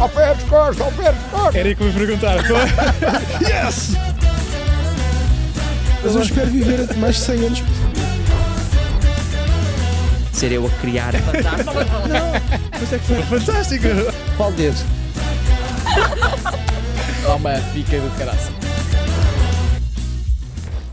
Ao pé dos costas, ao pé dos costas. Era aí que eu ia perguntar. Yes! Mas eu espero viver mais de 100 anos. Ser eu a criar. Mas é que foi fantástico. Qual deles? Toma, pica do caraças.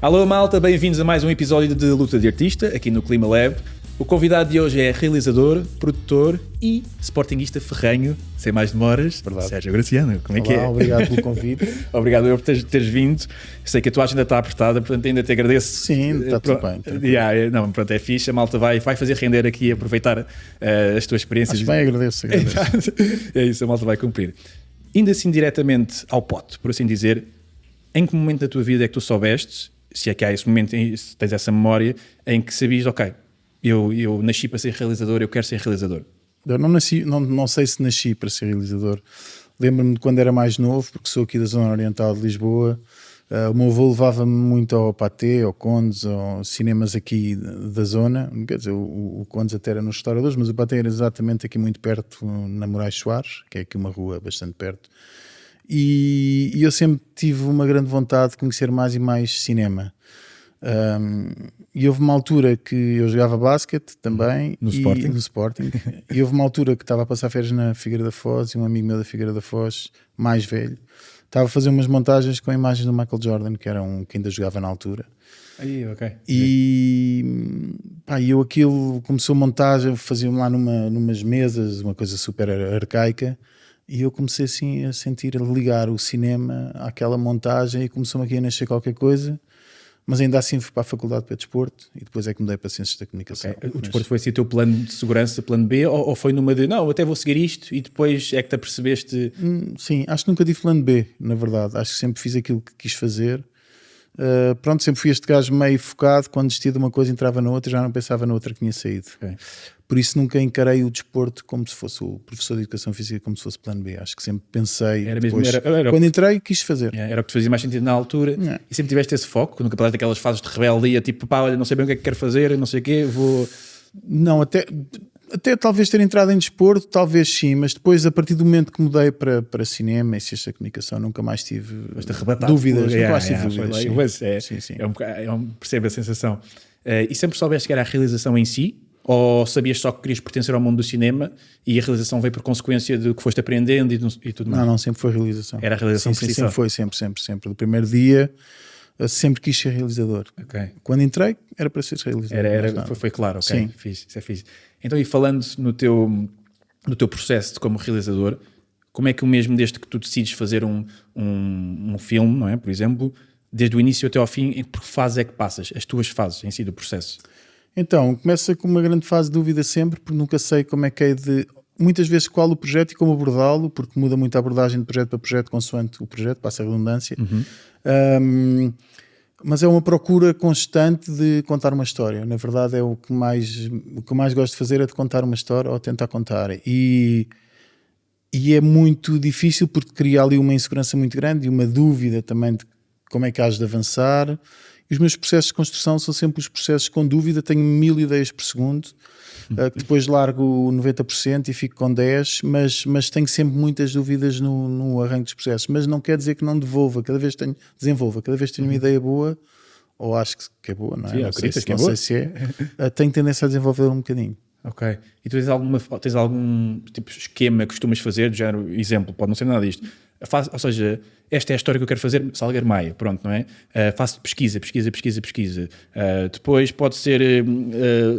Alô malta, bem-vindos a mais um episódio de Luta de Artista, aqui no Clima Lab. O convidado de hoje é realizador, produtor e sportinguista ferrenho, sem mais demoras, Verdade. Sérgio Graciano. Como é que é? Obrigado pelo convite. Obrigado por teres vindo. Sei que a tua agenda está apertada, portanto ainda te agradeço. Sim, está tudo Pronto. bem. Não, pronto, é fixe. A malta vai fazer render aqui e aproveitar as tuas experiências. Acho bem, agradeço. É isso, a malta vai cumprir. Indo assim diretamente ao pote, por assim dizer, em que momento da tua vida é que tu soubeste, se é que há esse momento, se tens essa memória, em que sabias, ok, eu nasci para ser realizador, eu quero ser realizador? Eu não sei se nasci para ser realizador. Lembro-me de quando era mais novo, porque sou aqui da zona oriental de Lisboa. O meu avô levava-me muito ao Pathé, ao Condes, aos cinemas aqui da zona. Quer dizer, o Condes até era nos restauradores, mas o Pathé era exatamente aqui muito perto, na Moraes Soares, que é aqui uma rua bastante perto. E eu sempre tive uma grande vontade de conhecer mais e mais cinema. E houve uma altura que eu jogava basquete também No Sporting. E houve uma altura que estava a passar férias na Figueira da Foz e um amigo meu da Figueira da Foz, mais velho, estava a fazer umas montagens com imagens do Michael Jordan, que era um que ainda jogava na altura. Aí, ok. E eu aquilo começou a montagem, fazia-me lá numas mesas, uma coisa super arcaica. E eu comecei assim a sentir, a ligar o cinema àquela montagem e começou-me aqui a nascer qualquer coisa, mas ainda assim fui para a Faculdade de Desporto e depois é que mudei para Ciências da Comunicação. Okay. O desporto foi assim o teu plano de segurança, plano B, ou foi numa de, não, até vou seguir isto e depois é que te apercebeste? Sim, acho que nunca tive plano B, na verdade. Acho que sempre fiz aquilo que quis fazer. Pronto, sempre fui este gajo meio focado, quando desistia de uma coisa entrava na outra e já não pensava na outra que tinha saído. Okay. Por isso nunca encarei o desporto como se fosse o professor de Educação Física, como se fosse plano B. Acho que sempre pensei, Era mesmo, depois, era quando entrei quis fazer. Era o que te fazia mais sentido na altura. E sempre tiveste esse foco, nunca passaste aquelas fases de rebeldia, tipo, pá, olha, não sei bem o que é que quero fazer, não sei o quê, vou... Não, até talvez ter entrado em desporto, talvez sim, mas depois a partir do momento que mudei para cinema e ciência da comunicação nunca mais tive dúvidas. Nunca mais tive dúvidas. Sim. Percebo a sensação. E sempre soubeste que era a realização em si? Ou sabias só que querias pertencer ao mundo do cinema e a realização veio por consequência do que foste aprendendo e tudo mais? Não, sempre foi realização. Era a realização por si só? Sempre foi, sempre. Do primeiro dia eu sempre quis ser realizador. Okay. Quando entrei era para ser realizador. Foi claro, ok. Sim. Fixe, isso é fixe. Então, e falando no teu processo de como realizador, como é que o mesmo desde que tu decides fazer um filme, não é? Por exemplo, desde o início até ao fim, em que fase é que passas? As tuas fases em si do processo? Então, começa com uma grande fase de dúvida sempre, porque nunca sei como é que é de... Muitas vezes qual o projeto e como abordá-lo, porque muda muito a abordagem de projeto para projeto, consoante o projeto, passa a redundância. Mas é uma procura constante de contar uma história. Na verdade, é o que eu mais gosto de fazer é de contar uma história ou tentar contar. E é muito difícil porque cria ali uma insegurança muito grande e uma dúvida também de como é que has de avançar. E os meus processos de construção são sempre os processos com dúvida. Tenho 1000 ideias por segundo, que depois largo 90% e fico com 10%, mas tenho sempre muitas dúvidas no arranque dos processos. Mas não quer dizer que não desenvolva. Cada vez tenho uma ideia boa, ou acho que é boa, não é? Sim, não sei se é. Tenho tendência a desenvolver um bocadinho. Ok. E tu tens algum tipo de esquema que costumas fazer, do género, exemplo, pode não ser nada disto. Ou seja, esta é a história que eu quero fazer, Salgueiro Maia, pronto, não é? Faço pesquisa. Depois pode ser,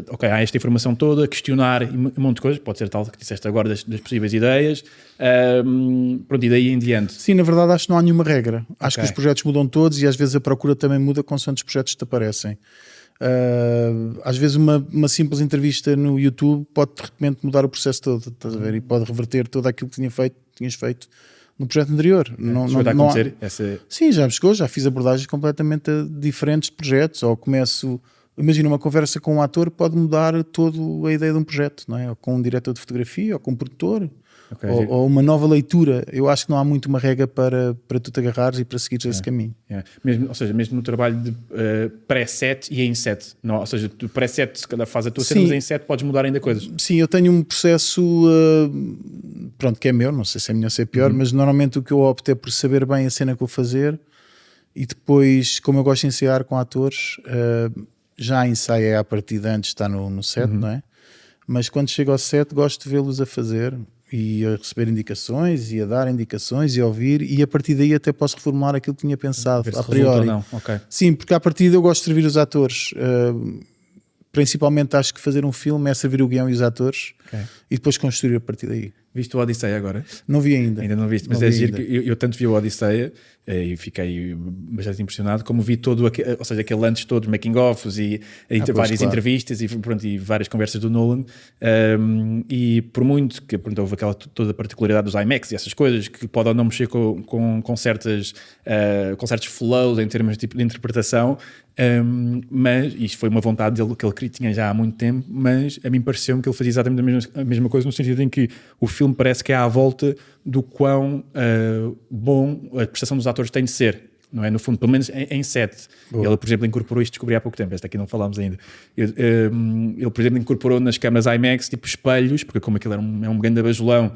ok, há esta informação toda, questionar um monte de coisas, pode ser tal que disseste agora das possíveis ideias, pronto, e daí em diante. Sim, na verdade acho que não há nenhuma regra. Acho que os projetos mudam todos e às vezes a procura também muda consoante os projetos que te aparecem. Às vezes uma simples entrevista no YouTube pode de repente mudar o processo todo, estás a ver? E pode reverter todo aquilo que tinhas feito no projeto anterior. Chegou a acontecer? Sim, já me chegou, já fiz abordagens completamente diferentes de projetos, ou começo imagina, uma conversa com um ator pode mudar toda a ideia de um projeto, não é? Ou com um diretor de fotografia, ou com um produtor, Ok, ou uma nova leitura. Eu acho que não há muito uma regra para tu te agarrares e para seguires esse caminho. yeah. Mesmo, ou seja, mesmo no trabalho de pré-set e em set. Não, ou seja, tu pré-set, se calhar faz a tua cena, Sim. mas em set podes mudar ainda coisas. Sim, eu tenho um processo, pronto, que é meu, não sei se é melhor ou se é pior, mas normalmente o que eu opto é por saber bem a cena que vou fazer e depois, como eu gosto de ensaiar com atores, já ensaiei à partida antes de estar no set, não é? Mas quando chego ao set gosto de vê-los a fazer e a receber indicações e a dar indicações e a ouvir, e a partir daí até posso reformular aquilo que tinha pensado Ver se a resulta ou priori. não. Ok. Sim, porque à partida eu gosto de servir os atores. Principalmente acho que fazer um filme é servir o guião e os atores Ok. e depois construir a partir daí. Viste o Odisseia agora? Não vi ainda. Ainda não viste, mas Não é vi giro ainda. que eu tanto vi o Odisseia e fiquei bastante impressionado, como vi todo, ou seja, aquele antes todos, making-offs e pois, várias claro. entrevistas e várias conversas do Nolan, e por muito que pronto, houve toda a particularidade dos IMAX e essas coisas que podem ou não mexer com certos flows em termos de interpretação, mas isto foi uma vontade dele que ele tinha já há muito tempo, mas a mim pareceu-me que ele fazia exatamente a mesma coisa, no sentido em que o filme parece que é à volta do quão bom a prestação dos atores tem de ser, não é? No fundo, pelo menos em set. Ele, por exemplo, incorporou isto, descobri há pouco tempo, esta aqui não falámos ainda. Ele, por exemplo, incorporou nas câmaras IMAX tipo espelhos, porque como aquilo é um grande bajulão,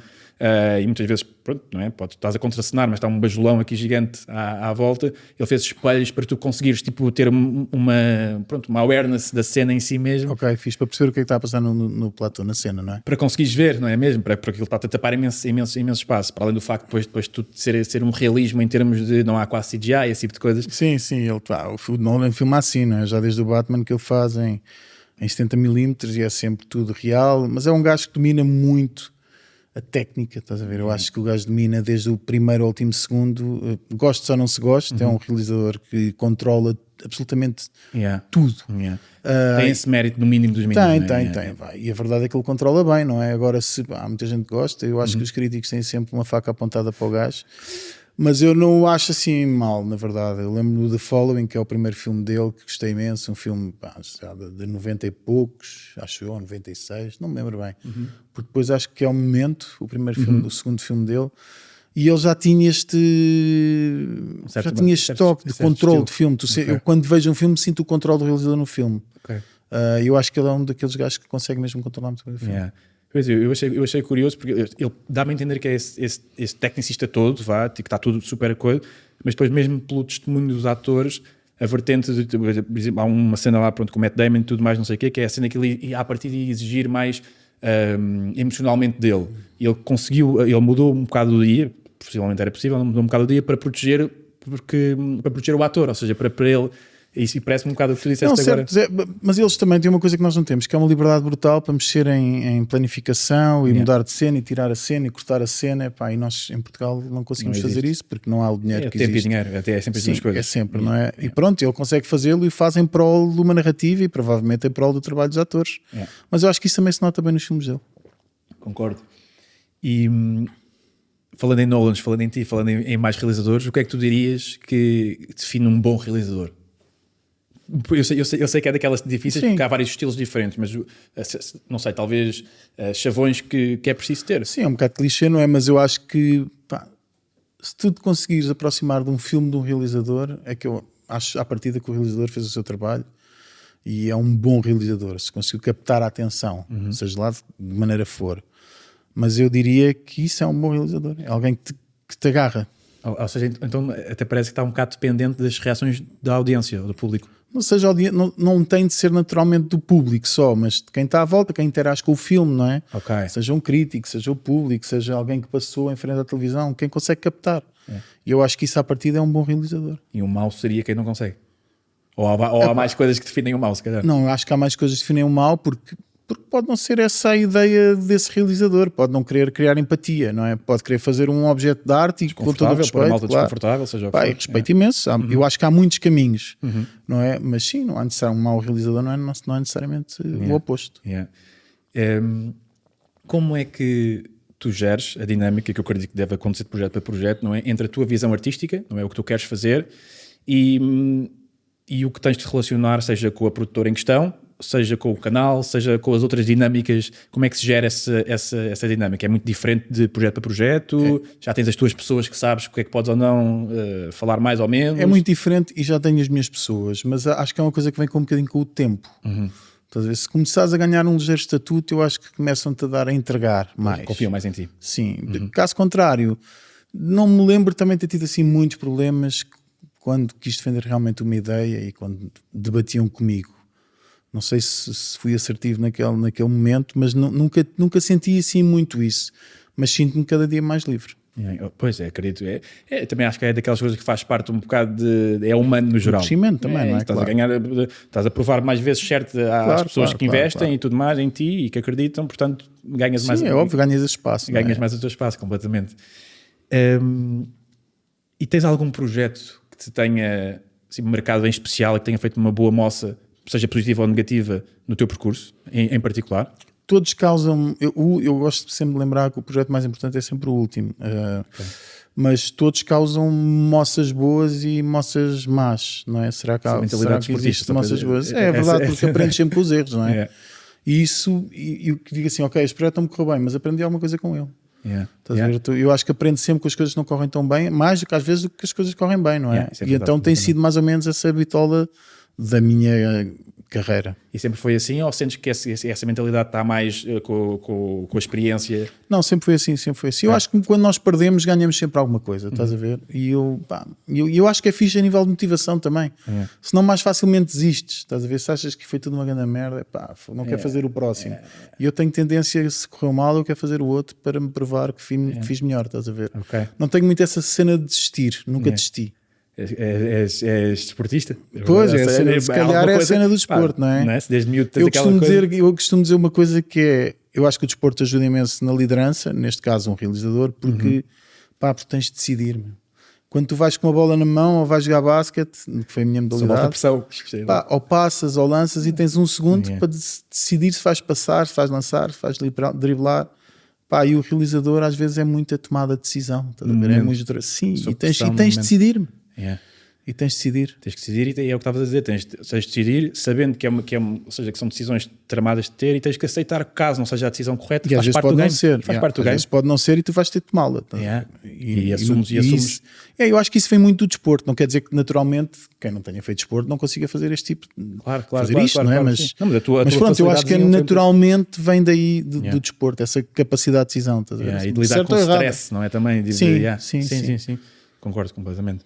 e muitas vezes, pronto, não é? Estás a contracenar, mas está um bajulão aqui gigante à volta. Ele fez espelhos para tu conseguires tipo, ter uma awareness da cena em si mesmo. Ok, fiz para perceber o que é que está a passar no platô, na cena, não é? Para conseguires ver, não é mesmo? Para aquilo está-te a tapar imenso espaço. Para além do facto de depois tu ser um realismo em termos de não há quase CGI, esse tipo de coisas. Sim, o Nolan filma assim, não é? Já desde o Batman que ele faz em 70mm e é sempre tudo real, mas é um gajo que domina muito a técnica, estás a ver? Eu acho que o gajo domina desde o primeiro ao último segundo, gosto ou não se gosta, é um realizador que controla absolutamente tudo. Tem esse mérito no mínimo dos mínimos. Tem. Vai. E a verdade é que ele controla bem, não é? Agora, se há muita gente que gosta, eu acho que os críticos têm sempre uma faca apontada para o gajo, mas eu não o acho assim mal, na verdade. Eu lembro do The Following, que é o primeiro filme dele, que gostei imenso, um filme já de 90 e poucos, acho eu, 96, não me lembro bem. Porque depois acho que é o Memento, o primeiro filme, o segundo filme dele, e ele já tinha este toque de controle de filme. Eu quando vejo um filme sinto o controle do realizador no filme. Eu acho que ele é um daqueles gajos que consegue mesmo controlar muito bem o filme. Pois eu achei curioso porque ele dá-me a entender que é esse tecnicista todo, que está tudo super coisa, mas depois mesmo pelo testemunho dos atores, a vertente de, há uma cena lá pronto, com o Matt Damon e tudo mais, não sei o quê, que é a cena que ele a partir de exigir mais emocionalmente dele. Ele mudou um bocado o dia, possivelmente era possível, mudou um bocado o dia para proteger o ator, ou seja, para ele. Isso parece-me um bocado o que tu disseste agora. Certo, mas eles também têm uma coisa que nós não temos, que é uma liberdade brutal para mexer em planificação e mudar de cena e tirar a cena e cortar a cena. Epá, e nós em Portugal não conseguimos fazer isso porque não há o dinheiro que tempo existe. E dinheiro, até é sempre as duas coisas. É sempre, não é? E pronto, ele consegue fazê-lo e faz em prol de uma narrativa e provavelmente em prol do trabalho dos atores. Mas eu acho que isso também se nota bem nos filmes dele. Concordo. E falando em Nolan, falando em ti, falando em mais realizadores, o que é que tu dirias que define um bom realizador? Eu sei que é daquelas difíceis porque há vários estilos diferentes, mas não sei, talvez chavões que é preciso ter. Sim, é um bocado clichê, não é? Mas eu acho que se tu te conseguires aproximar de um filme de um realizador, é que eu acho à partida que o realizador fez o seu trabalho e é um bom realizador, se conseguiu captar a atenção, seja lá de maneira for. Mas eu diria que isso é um bom realizador, é alguém que te agarra. Ou seja, então até parece que está um bocado dependente das reações da audiência, ou do público. Não tem de ser naturalmente do público só, mas de quem está à volta, quem interage com o filme, não é? Seja um crítico, seja o público, seja alguém que passou em frente à televisão, quem consegue captar. E eu acho que isso à partida é um bom realizador. E um mau seria quem não consegue? Ou há mais coisas que definem o mau, se calhar? Não, eu acho que há mais coisas que definem o mau porque pode não ser essa a ideia desse realizador, pode não querer criar empatia, não é? Pode querer fazer um objeto de arte e com todo o respeito, malta desconfortável, seja o que for. Respeito imenso. Eu acho que há muitos caminhos, não é? Mas sim, não há necessariamente um mau realizador, não é necessariamente o oposto. Como é que tu geres a dinâmica que eu acredito que deve acontecer de projeto para projeto, não é? Entre a tua visão artística, não é? O que tu queres fazer e e o que tens de relacionar, seja com a produtora em questão, seja com o canal, seja com as outras dinâmicas, como é que se gera essa dinâmica? É muito diferente de projeto para projeto? Já tens as tuas pessoas que sabes o que é que podes ou não falar mais ou menos? É muito diferente e já tenho as minhas pessoas, mas acho que é uma coisa que vem com um bocadinho com o tempo. Estás a ver? Se começares a ganhar um ligeiro estatuto, eu acho que começam-te a entregar mais. Confiam mais em ti. Sim. Caso contrário, não me lembro também de ter tido assim muitos problemas quando quis defender realmente uma ideia e quando debatiam comigo. Não sei se fui assertivo naquele momento, mas nunca senti assim muito isso. Mas sinto-me cada dia mais livre. Pois é, acredito. Também acho que é daquelas coisas que faz parte um bocado é humano no geral. Crescimento também, não é? Estás a ganhar, estás a provar mais vezes certo às pessoas que investem e tudo mais em ti e que acreditam, portanto ganhas mais. Sim, é óbvio, ganhas esse espaço. Ganhas mais o teu espaço, completamente. E tens algum projeto que te tenha assim, marcado em especial e que tenha feito uma boa moça, seja positiva ou negativa, no teu percurso, em particular? Todos causam. Eu gosto sempre de lembrar que o projeto mais importante é sempre o último. Mas todos causam moças boas e moças más, não é? Será que existe moças boas? É verdade, porque aprendes sempre com os erros, não é? E isso, eu digo assim, ok, este projeto não me correu bem, mas aprendi alguma coisa com ele. Estás a ver? Eu acho que aprendo sempre com as coisas que não correm tão bem, mais do que às vezes do que as coisas correm bem, não é? E então tem sido mais ou menos essa bitola da minha carreira. E sempre foi assim, ou sentes que essa mentalidade está mais com a experiência? Não, sempre foi assim, sempre foi assim. Eu acho que quando nós perdemos ganhamos sempre alguma coisa, estás a ver? E eu acho que é fixe a nível de motivação também. Senão mais facilmente desistes, estás a ver? Se achas que foi tudo uma grande merda, não quero fazer o próximo. E eu tenho tendência, se correu mal, eu quero fazer o outro para me provar que fiz melhor, estás a ver? Não tenho muito essa cena de desistir, nunca desisti. És desportista? Pois, se calhar é a cena do desporto, não é? Desde miúdo tens eu costumo dizer uma coisa que é, eu acho que o desporto ajuda imenso na liderança, neste caso um realizador, porque tens de decidir, meu. Quando tu vais com uma bola na mão ou vais jogar basquete, que foi a minha modalidade, ou passas ou lanças e tens um segundo para decidir se vais passar, se vais lançar, se vais driblar. E o realizador às vezes é muita tomada de decisão, estás a ver? É muito... Sim, e tens de decidir. E tens de decidir. Tens que decidir e é o que estavas a dizer. Tens de decidir sabendo ou seja, que são decisões tramadas de ter e tens que aceitar que caso não seja a decisão correta, e faz parte do game. Faz parte do game. Às vezes pode não ser e tu vais ter de tomá-la. Tá? E assumes. Eu acho que isso vem muito do desporto. Não quer dizer que naturalmente quem não tenha feito desporto não consiga fazer este tipo de fazer isto, não é? Mas pronto, eu acho que naturalmente vem daí do desporto, essa capacidade de decisão. Estás a ver? E de lidar com o stress, não é? Também. Sim. Concordo completamente.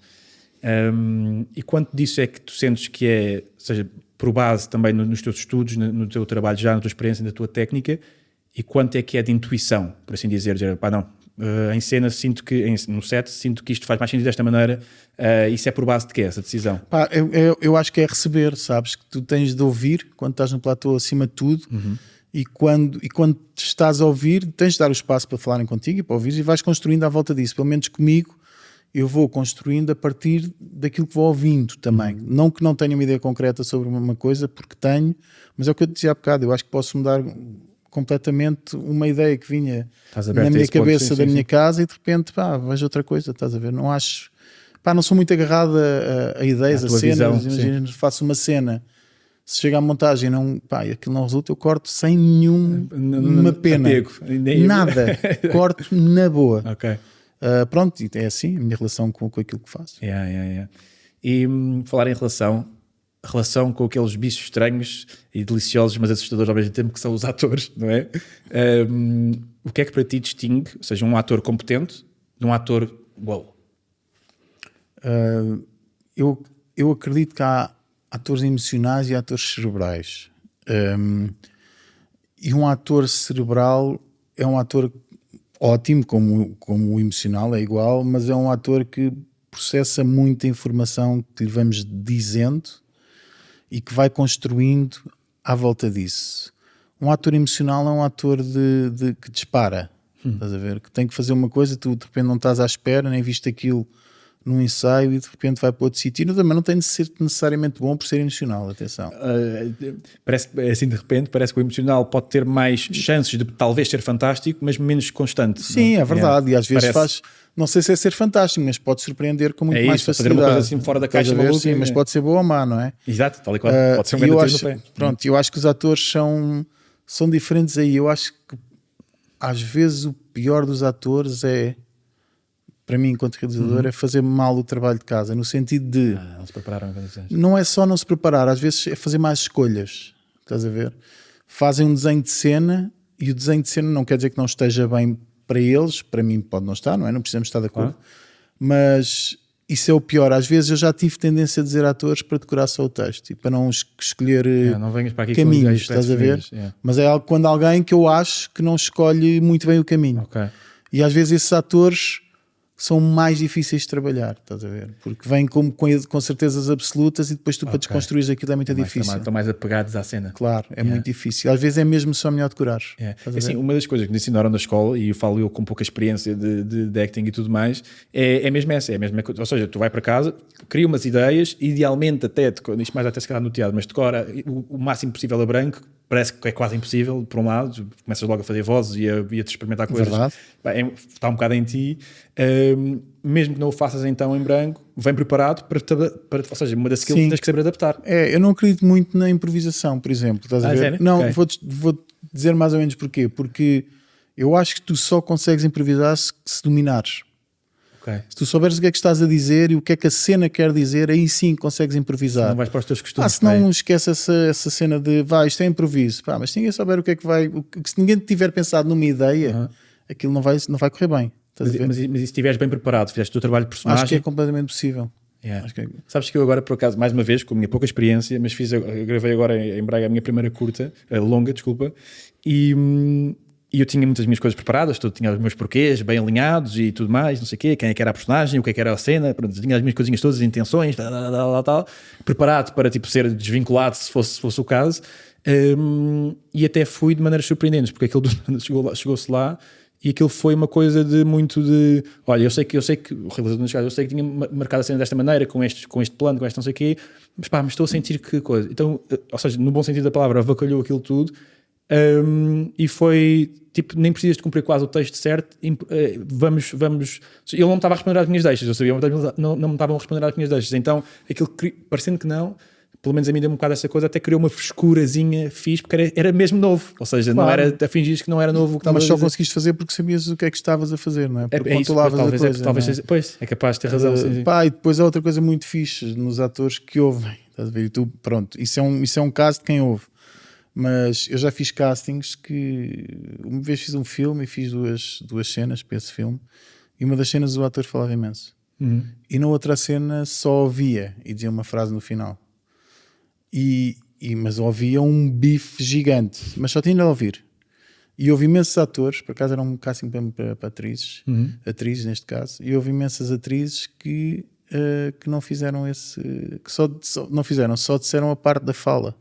E quanto disso é que tu sentes que é, seja por base também nos teus estudos, no teu trabalho já, na tua experiência, na tua técnica, e quanto é que é de intuição, por assim dizer, em cena sinto que, no set, sinto que isto faz mais sentido desta maneira, isso é por base de quê, essa decisão? Eu acho que é receber, sabes, que tu tens de ouvir quando estás no platô acima de tudo, e quando estás a ouvir tens de dar o espaço para falarem contigo e para ouvir e vais construindo à volta disso, pelo menos comigo. Eu vou construindo a partir daquilo que vou ouvindo também. Não que não tenha uma ideia concreta sobre uma coisa, porque tenho, mas é o que eu te dizia há bocado, eu acho que posso mudar completamente uma ideia que vinha na minha cabeça da minha casa e de repente vejo outra coisa, estás a ver? Não acho, não sou muito agarrado a ideias, a cenas. Imagina, faço uma cena, se chega à montagem e aquilo não resulta, eu corto sem nenhuma pena, nada, corto na boa. Pronto, é assim a minha relação com aquilo que faço. E falar em relação com aqueles bichos estranhos e deliciosos, mas assustadores ao mesmo tempo, que são os atores, não é? O que é que para ti distingue, ou seja, um ator competente de um ator wow? Eu acredito que há atores emocionais e atores cerebrais. E um ator cerebral é um ator ótimo, como o emocional é igual, mas é um ator que processa muita informação que lhe vamos dizendo e que vai construindo à volta disso. Um ator emocional é um ator que dispara, estás a ver? Que tem que fazer uma coisa, tu de repente não estás à espera, nem viste aquilo num ensaio e de repente vai para outro sítio. E também não tem de ser necessariamente bom por ser emocional, atenção. Parece, assim de repente, parece que o emocional pode ter mais chances de talvez ser fantástico, mas menos constante. Sim, não? é verdade. E às vezes Parece- não sei se é ser fantástico, mas pode surpreender com muito É mais isso, fazer facilidade. uma coisa assim fora da Estás caixa a ver? maluca, Sim, mas é. pode ser boa ou má, não é? Exato, tal e qual. Pode ser um E eu grande acho, tiro no pé. pronto, eu acho que os atores são diferentes aí. Eu acho que às vezes o pior dos atores é, para mim, enquanto realizador, é fazer mal o trabalho de casa, no sentido de Não se prepararam quando disseste. não é só não se preparar, às vezes é fazer mais escolhas. Estás a ver? Fazem um desenho de cena e o desenho de cena não quer dizer que não esteja bem para eles, para mim pode não estar, não é? Não precisamos estar de acordo. Mas isso é o pior. Às vezes eu já tive tendência a dizer a atores para decorar só o texto e para não escolher Não venhas para aqui com caminhos, ideias estás a ver? pré-definidas. Mas é algo quando alguém que eu acho que não escolhe muito bem o caminho. Ok. E às vezes esses atores são mais difíceis de trabalhar, estás a ver? Porque vêm com certezas absolutas e depois tu para desconstruir aquilo é muito difícil. Estão mais apegados à cena. Claro, é muito difícil. Às vezes é mesmo só melhor decorar. É. Estás a Assim, ver? uma das coisas que me ensinaram na escola, e eu falo eu com pouca experiência de acting e tudo mais, é mesmo essa, é a mesma coisa. Ou seja, tu vai para casa, cria umas ideias, idealmente até, isto mais até se calhar no teatro, mas decora o máximo possível a branco, parece que é quase impossível, por um lado, começas logo a fazer vozes e a te experimentar coisas. Verdade. Está um bocado em ti. Mesmo que não o faças então em branco, vem preparado para ou seja, uma das skills Sim. tens que saber adaptar. Eu não acredito muito na improvisação, por exemplo. Estás a ver? sério? Não, Ok. vou dizer mais ou menos porquê. Porque eu acho que tu só consegues improvisar se dominares. Ok. Se tu souberes o que é que estás a dizer e o que é que a cena quer dizer, aí sim consegues improvisar. Não vais para os teus costumes. Se não esquece essa cena de isto é improviso. Mas se ninguém souber o que é que vai. Se ninguém tiver pensado numa ideia, aquilo não vai correr bem. Estás a ver? Mas e se estiveres bem preparado, fizeste o teu trabalho de personagem. Acho que é completamente possível. Yeah. Acho que é- Sabes que eu agora, por acaso, mais uma vez, com a minha pouca experiência, mas eu gravei agora em Braga a minha primeira longa, desculpa, e eu tinha muitas minhas coisas preparadas, tinha os meus porquês bem alinhados e tudo mais, não sei o quê, quem é que era a personagem, o que é que era a cena, pronto, tinha as minhas coisinhas todas, as intenções, tal, preparado para tipo, ser desvinculado se fosse o caso, e até fui de maneiras surpreendentes, porque aquilo chegou-se lá. E aquilo foi uma coisa de muito de... Olha, eu sei que o realizador neste caso, eu sei que tinha marcado a cena desta maneira, com este plano, com este não sei o quê, mas estou a sentir que coisa. Então, ou seja, no bom sentido da palavra, avacalhou aquilo tudo, e foi, tipo, nem precisas de cumprir quase o texto certo, vamos... Ele não me estava a responder às minhas deixas, eu sabia, mas não me estavam a responder às minhas deixas. Então, aquilo, parecendo que não... Pelo menos a mim deu um bocado essa coisa, até criou uma frescurazinha fixe, porque era mesmo novo, ou seja, Claro. não era a fingir que não era novo o que estava Mas a só dizer. conseguiste fazer porque sabias o que é que estavas a fazer, não é? Porque É isso, controlavas talvez, a coisa. talvez não é? seja, pois, é capaz de ter razão. sim. E depois há outra coisa muito fixe nos atores que ouvem. Estás a ver? E tu, pronto, isso é um caso de quem ouve. Mas eu já fiz castings que uma vez fiz um filme e fiz duas cenas para esse filme, e uma das cenas o ator falava imenso. E na outra cena só ouvia e dizia uma frase no final. Mas ouvia um bife gigante, mas só tinha de ouvir. E houve imensos atores, por acaso era um casting para atrizes, atrizes neste caso, e houve imensas atrizes que não fizeram que só não fizeram, só disseram a parte da fala.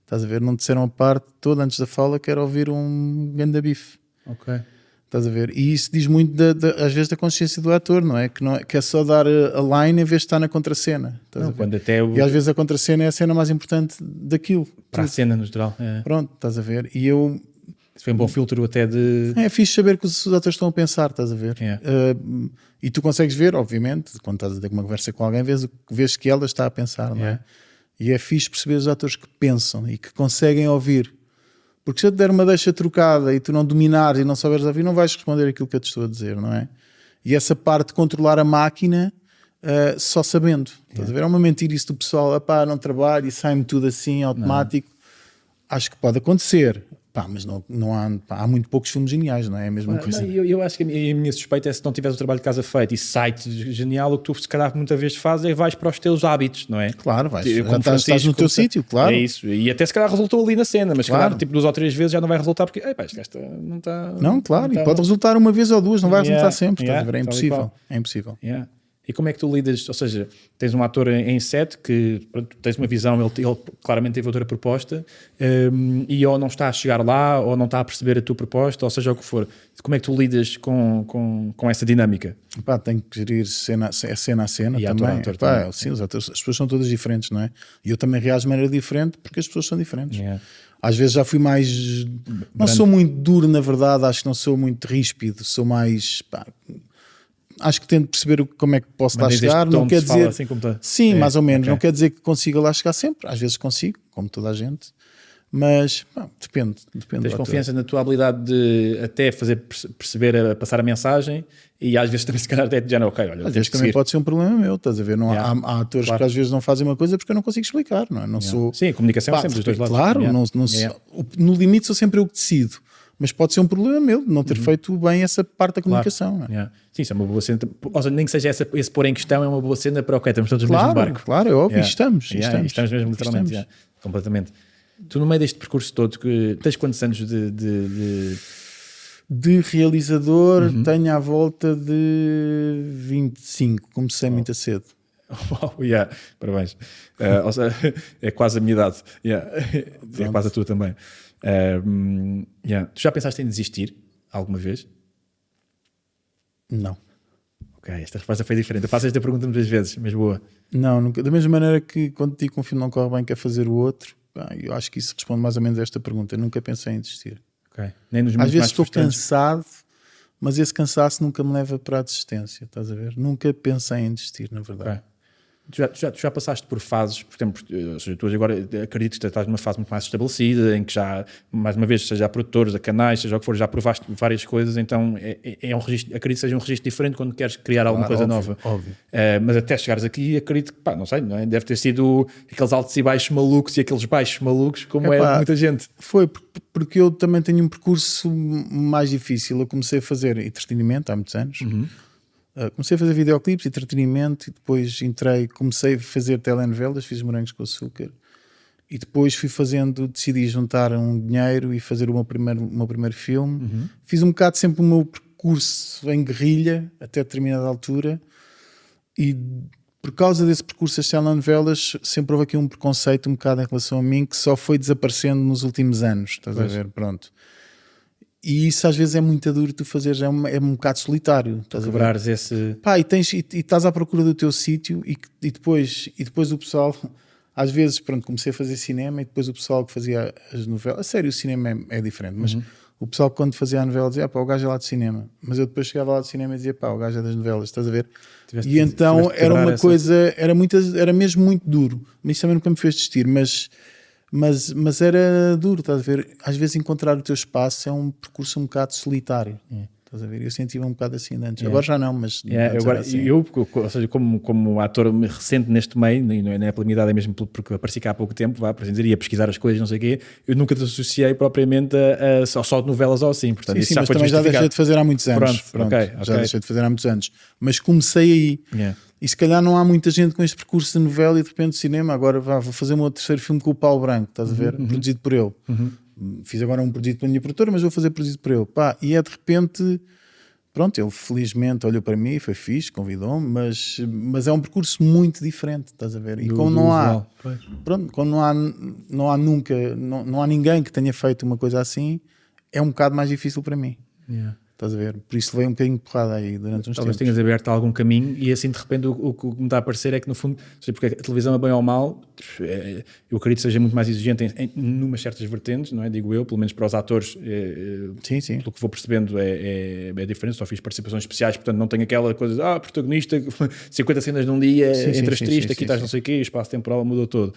Estás a ver? Não disseram a parte toda antes da fala, que era ouvir um ganda bife. Ok. Estás a ver? E isso diz muito, às vezes, da consciência do ator, não é? Que é só dar a line em vez de estar na contracena. Estás a ver? Quando até E às vezes a contracena é a cena mais importante daquilo. para a cena no geral. Pronto, estás a ver? E Isso foi um bom filtro até de... é fixe saber que os atores estão a pensar, estás a ver? Yeah. E tu consegues ver, obviamente, quando estás a ter uma conversa com alguém, vês que ela está a pensar, não é? Yeah. E é fixe perceber os atores que pensam e que conseguem ouvir. Porque se eu te der uma deixa trocada e tu não dominares e não souberes ouvir, não vais responder aquilo que eu te estou a dizer, não é? E essa parte de controlar a máquina só sabendo. Estás a ver? É uma mentira isso do pessoal, não trabalho e sai-me tudo assim, automático. Acho que pode acontecer. Mas não há muito poucos filmes geniais, não é? É a mesma coisa. Eu acho que a minha suspeita é se não tiveres o trabalho de casa feito e site genial, o que tu se calhar muitas vezes fazes é vais para os teus hábitos, não é? Claro, vais. Como Estás no teu sítio, claro. É isso. E até se calhar resultou ali na cena, mas se Claro. calhar tipo 2 ou 3 vezes já não vai resultar porque esta não está... Não, claro. não E está- pode resultar uma vez ou duas, não vai resultar Yeah, sempre. Estás a yeah, ver? É tal e impossível. qual. É impossível. Yeah. E como é que tu lidas? Ou seja, tens um ator em set que pronto, tens uma visão, ele claramente teve outra proposta, e ou não está a chegar lá, ou não está a perceber a tua proposta, ou seja o que for. Como é que tu lidas com essa dinâmica? Pá, tem que gerir cena a cena E também. ator Pá, também. sim, os atores, as pessoas são todas diferentes, não é? E eu também reajo de maneira diferente porque as pessoas são diferentes. Yeah. Às vezes já fui mais. Não sou muito duro, na verdade, acho que não sou muito ríspido, sou mais. Pá, acho que tento perceber como é que posso lá Mas chegar. Não quer dizer. Assim como tá. Sim, mais ou menos. ok. Não quer dizer que consiga lá chegar sempre. Às vezes consigo, como toda a gente. Mas pá, depende Tens do ator. confiança na tua habilidade de até fazer perceber, passar a mensagem, e às vezes também se calhar até de género, ok, olha, Às tens vezes que também seguir. pode ser um problema meu, estás a ver? Não Yeah. há atores Claro. que às vezes não fazem uma coisa porque eu não consigo explicar, não é? Não sou. Sim, a comunicação é Pá, sempre dos dois lados. claro, Yeah. não Yeah. no limite sou sempre eu que decido, mas pode ser um problema meu de não ter feito bem essa parte da comunicação. Não é? Yeah. Sim, isso é uma boa cena. Ou seja, nem que seja esse pôr em questão, é uma boa cena para ok, estamos todos no mesmo barco. Claro, é óbvio, Yeah. estamos mesmo literalmente, yeah. Completamente. Tu no meio deste percurso todo, tens quantos anos De realizador tenho à volta de 25, comecei muito cedo. Uau, yeah. Parabéns. Ou seja, é quase a minha idade. Yeah. É quase a tua também. Yeah. Tu já pensaste em desistir alguma vez? Não. Ok, esta resposta foi diferente. Eu faço esta pergunta muitas vezes, mas boa. Não, nunca. Da mesma maneira que quando digo que um filme não corre bem, quer fazer o outro, pá, eu acho que isso responde mais ou menos a esta pergunta. Eu nunca pensei em desistir. Ok. Nem nos Às momentos vezes mais estou frustrantes. cansado, mas esse cansaço nunca me leva para a desistência, estás a ver? Nunca pensei em desistir, na verdade. Ok. Tu já passaste por fases, por exemplo, ou seja, tu hoje agora acredito que estás numa fase muito mais estabelecida, em que já, mais uma vez, seja a produtores, a canais, seja o que for, já provaste várias coisas, então é um registro, acredito que seja um registro diferente quando queres criar alguma coisa óbvio, nova. óbvio. Mas até chegares aqui, acredito que, pá, não sei, não é? Deve ter sido aqueles altos e baixos malucos e aqueles baixos malucos, como Epá, é muita gente. Foi porque eu também tenho um percurso mais difícil. Eu comecei a fazer entretenimento há muitos anos. Comecei a fazer videoclipes, entretenimento, e depois comecei a fazer telenovelas, fiz Morangos com Açúcar, e depois decidi juntar um dinheiro e fazer o meu primeiro filme. Fiz um bocado sempre o meu percurso em guerrilha, até determinada altura, e por causa desse percurso das telenovelas sempre houve aqui um preconceito um bocado em relação a mim, que só foi desaparecendo nos últimos anos, estás a ver? Pronto. E isso às vezes é muito duro tu fazeres, é um bocado solitário. Estás a ver? Quebrares esse... Pá, e estás à procura do teu sítio e depois o pessoal, às vezes, pronto, comecei a fazer cinema e depois o pessoal que fazia as novelas, a sério, o cinema é diferente, mas o pessoal que quando fazia a novela dizia, pá, o gajo é lá de cinema, mas eu depois chegava lá de cinema e dizia, pá, o gajo é das novelas, estás a ver? E então era uma coisa, era mesmo muito duro, mas isso também nunca me fez desistir, mas era duro, estás a ver? Às vezes encontrar o teu espaço é um percurso um bocado solitário. Estás a ver? Eu sentia um bocado assim antes. Agora já não, mas antes era assim. Ou seja, como ator recente neste meio, e não é pela minha idade, é mesmo porque apareci cá há pouco tempo, por exemplo, ia pesquisar as coisas, não sei o quê, eu nunca te associei propriamente a só de novelas ou assim. Portanto, Sim, isso já mas foi também já deixei de fazer há muitos anos. Pronto, ok. Já deixei de fazer há muitos anos. Mas comecei aí. Yeah. E se calhar não há muita gente com este percurso de novela e de repente de cinema. Agora vou fazer o meu terceiro filme com o Paulo Branco, estás a ver? Produzido por ele. Fiz agora um produzido pela minha produtora, mas vou fazer produzido por ele. Pá, e é de repente, pronto, ele felizmente olhou para mim, foi fixe, convidou-me, mas é um percurso muito diferente, estás a ver? E como não há, pronto, como não há nunca, não há ninguém que tenha feito uma coisa assim, é um bocado mais difícil para mim. Yeah. Estás a ver? Por isso levei um bocadinho de porrada aí durante uns Talvez tempos. tenhas aberto algum caminho e assim de repente o que me está a parecer é que no fundo, porque a televisão é bem ou mal, eu acredito que seja muito mais exigente em numas certas vertentes, não é? Digo eu, pelo menos para os atores, Sim. pelo que vou percebendo é diferente, só fiz participações especiais, portanto não tenho aquela coisa de protagonista, 50 cenas num dia, entre as tristes, aqui estás não sei o quê, o espaço temporal mudou todo.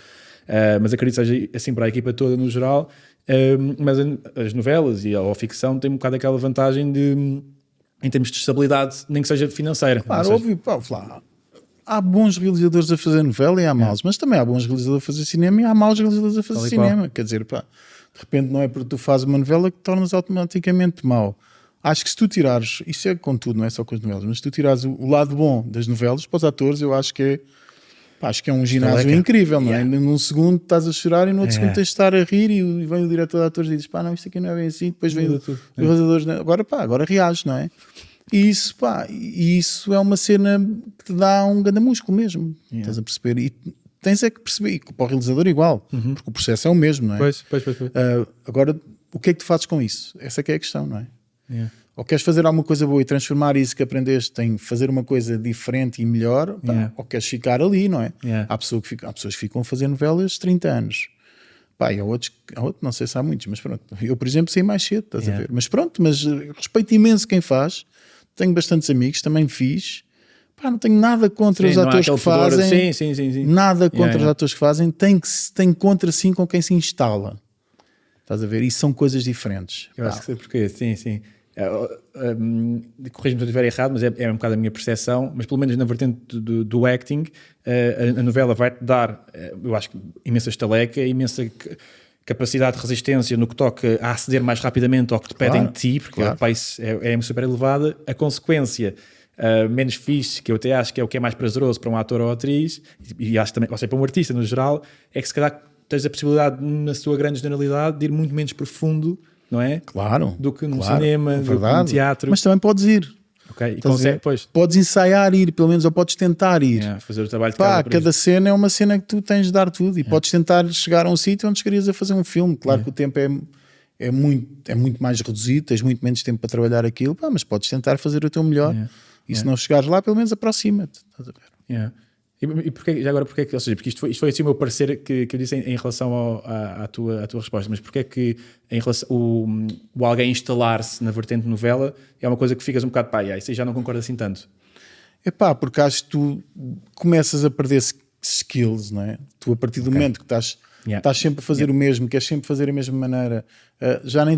Mas acredito que seja assim para a equipa toda no geral. Mas as novelas e a ficção têm um bocado aquela vantagem de, em termos de estabilidade, nem que seja financeira. Claro, óbvio, pá, lá, há bons realizadores a fazer novela e há maus, mas também há bons realizadores a fazer cinema e há maus realizadores a fazer cinema. Quer dizer, pá, de repente não é porque tu fazes uma novela que te tornas automaticamente mau. Acho que se tu tirares, isso é com tudo, não é só com as novelas, mas se tu tirares o lado bom das novelas para os atores, eu acho que é um ginásio incrível, não é? Num segundo estás a chorar e no outro segundo tens de estar a rir e vem o diretor de atores e diz, pá, não, isto aqui não é bem assim, depois vem o realizador, agora reage, não é? E isso, pá, e isso é uma cena que te dá um grande músculo mesmo. Estás a perceber? E tens é que perceber, e para o realizador igual, porque o processo é o mesmo, não é? Pois. Agora, o que é que tu fazes com isso? Essa é que é a questão, não é? Yeah. Ou queres fazer alguma coisa boa e transformar isso que aprendeste em fazer uma coisa diferente e melhor, pá, Yeah. ou queres ficar ali, não é? Yeah. Há pessoas que ficam a fazer novelas 30 anos. Pá, e há outros, não sei se há muitos, mas pronto. Eu, por exemplo, saí mais cedo, estás a ver? Mas pronto, respeito imenso quem faz. Tenho bastantes amigos, também fiz. Pá, não tenho nada contra os Não há atores aquele que fazem. Sim. Nada contra os atores que fazem. Tenho contra sim com quem se instala. Estás a ver? E são coisas diferentes. Eu acho que sei porquê, sim. Corrijo-me se eu estiver errado, mas é um bocado a minha percepção, mas pelo menos na vertente do acting, a novela vai-te dar, eu acho que imensa estaleca, imensa capacidade de resistência no que toca a aceder mais rapidamente ao que te pedem de ti, porque pá, isso é super elevada. A consequência menos fixe, que eu até acho que é o que é mais prazeroso para um ator ou atriz, e acho também, ou seja, para um artista no geral, é que se calhar tens a possibilidade, na sua grande generalidade, de ir muito menos profundo, não é? Claro. Do que num cinema, do que num teatro. Mas também podes ir. Okay. E consegue, pois. Podes ensaiar ir, pelo menos, ou podes tentar ir. Fazer o trabalho de Pá, cada cena é uma cena que tu tens de dar tudo e podes tentar chegar a um sítio onde chegarias a fazer um filme. Claro que o tempo é muito mais reduzido, tens muito menos tempo para trabalhar aquilo, pá, mas podes tentar fazer o teu melhor e se não chegares lá, pelo menos aproxima-te. Estás a ver? E porquê, já agora, ou seja, porque isto foi assim o meu parecer que eu disse em relação à tua resposta, mas porquê é que em relação, o alguém instalar-se na vertente novela é uma coisa que ficas um bocado, pá, isso aí já não concordo assim tanto? É pá, porque acho que tu começas a perder skills, não é? Tu, a partir do momento que estás sempre a fazer o mesmo, queres sempre fazer a mesma maneira, já nem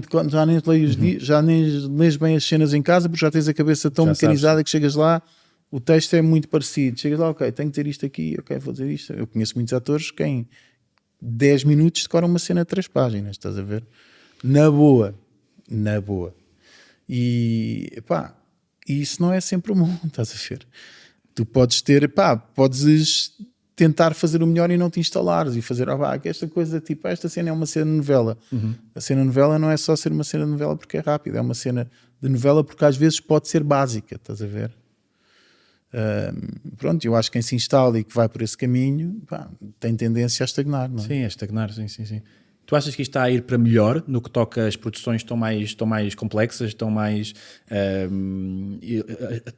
lês bem as cenas em casa porque já tens a cabeça tão mecanizada que chegas lá. O texto é muito parecido. Chegas lá, ok, tenho que ter isto aqui, ok, vou dizer isto. Eu conheço muitos atores que em 10 minutos decoram uma cena de 3 páginas, estás a ver? Na boa. E pá, isso não é sempre bom, estás a ver? Tu podes podes tentar fazer o melhor e não te instalares e fazer, esta coisa, tipo, esta cena é uma cena de novela. A cena de novela não é só ser uma cena de novela porque é rápida, é uma cena de novela porque às vezes pode ser básica, estás a ver? Pronto, eu acho que quem se instala e que vai por esse caminho, pá, tem tendência a estagnar, não é? Sim, a estagnar, sim. Tu achas que isto está a ir para melhor no que toca às produções estão mais complexas, estão mais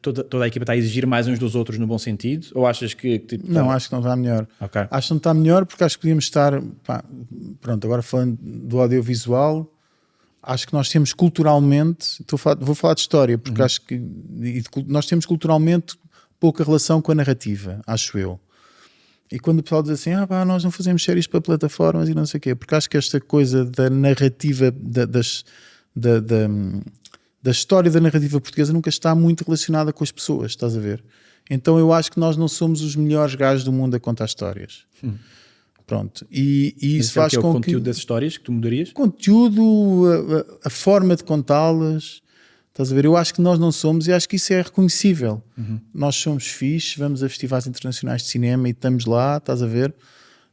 toda a equipa está a exigir mais uns dos outros no bom sentido? Ou achas que tipo, não, acho que não está melhor. Okay. Acho que não está melhor porque acho que podíamos estar, pá, pronto, agora falando do audiovisual, acho que nós temos culturalmente, vou falar de história, porque acho que nós temos culturalmente pouca relação com a narrativa, acho eu. E quando o pessoal diz assim, nós não fazemos séries para plataformas e não sei o quê, porque acho que esta coisa da narrativa, da história da narrativa portuguesa nunca está muito relacionada com as pessoas, estás a ver? Então eu acho que nós não somos os melhores gajos do mundo a contar histórias. Pronto. E isso faz com que... o conteúdo das histórias que tu mudarias? Conteúdo, a forma de contá-las... Estás a ver? Eu acho que nós não somos e acho que isso é reconhecível. Nós somos fixe, vamos a festivais internacionais de cinema e estamos lá, estás a ver?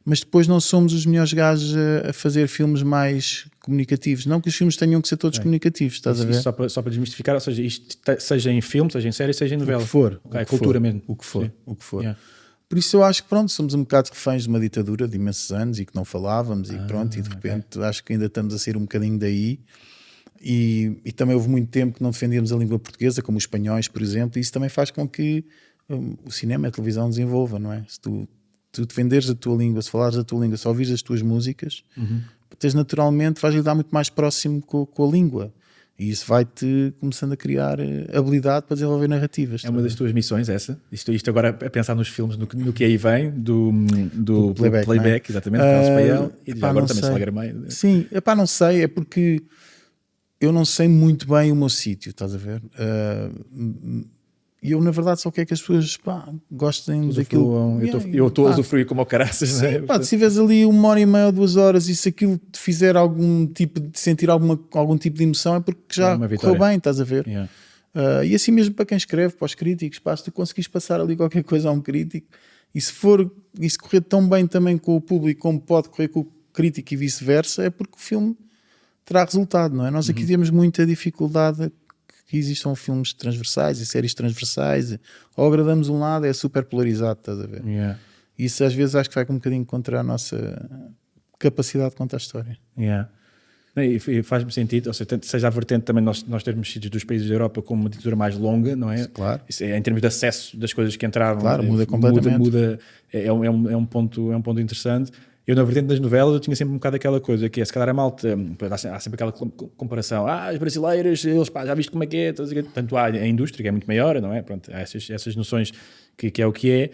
Mas depois não somos os melhores gajos a fazer filmes mais comunicativos. Não que os filmes tenham que ser todos comunicativos, estás a ver? Só para desmistificar, ou seja, isto seja em filme, seja em série, seja em novela. O que for. Okay, cultura mesmo. O que for. Yeah. Por isso eu acho que pronto, somos um bocado reféns de uma ditadura de imensos anos e que não falávamos e pronto, e de repente acho que ainda estamos a sair um bocadinho daí. E também houve muito tempo que não defendíamos a língua portuguesa, como os espanhóis, por exemplo, e isso também faz com que o cinema e a televisão desenvolva, não é? Se tu defenderes a tua língua, se falares a tua língua, se ouvires as tuas músicas, tens naturalmente, vais lidar muito mais próximo com a língua. E isso vai-te começando a criar habilidade para desenvolver narrativas. É uma das tuas missões essa? Isto agora a pensar nos filmes, no que aí vem, do playback, exatamente, e agora também se lagra. Sim, não sei, é porque eu não sei muito bem o meu sítio, estás a ver? E eu, na verdade, só quero que as pessoas gostem daquilo. Eu estou a usufruir como ao caraças, sim, não é? Se tiveres ali 1h30 ou 2 horas e se aquilo te fizer algum tipo de sentir algum tipo de emoção, é porque já correu bem, estás a ver? Yeah. E assim mesmo para quem escreve, para os críticos, se tu conseguires passar ali qualquer coisa a um crítico, e se correr tão bem também com o público como pode correr com o crítico e vice-versa, é porque o filme terá resultado, não é? Nós aqui temos muita dificuldade que existam filmes transversais e séries transversais, ou agradamos um lado, é super polarizado, estás a ver? Yeah. Isso às vezes acho que vai com um bocadinho contra a nossa capacidade de contar a história. Yeah. E faz-me sentido, ou seja a vertente também nós termos sido dos países da Europa com uma ditadura mais longa, não é? Claro. Isso é, em termos de acesso das coisas que entravam, Claro, muda completamente. É um ponto interessante. Eu, na vertente das novelas, eu tinha sempre um bocado aquela coisa que é, se calhar a malta, há sempre aquela comparação, as brasileiras, eles, já viste como é que é, tanto há a indústria, que é muito maior, não é? Pronto, há essas noções que é o que é.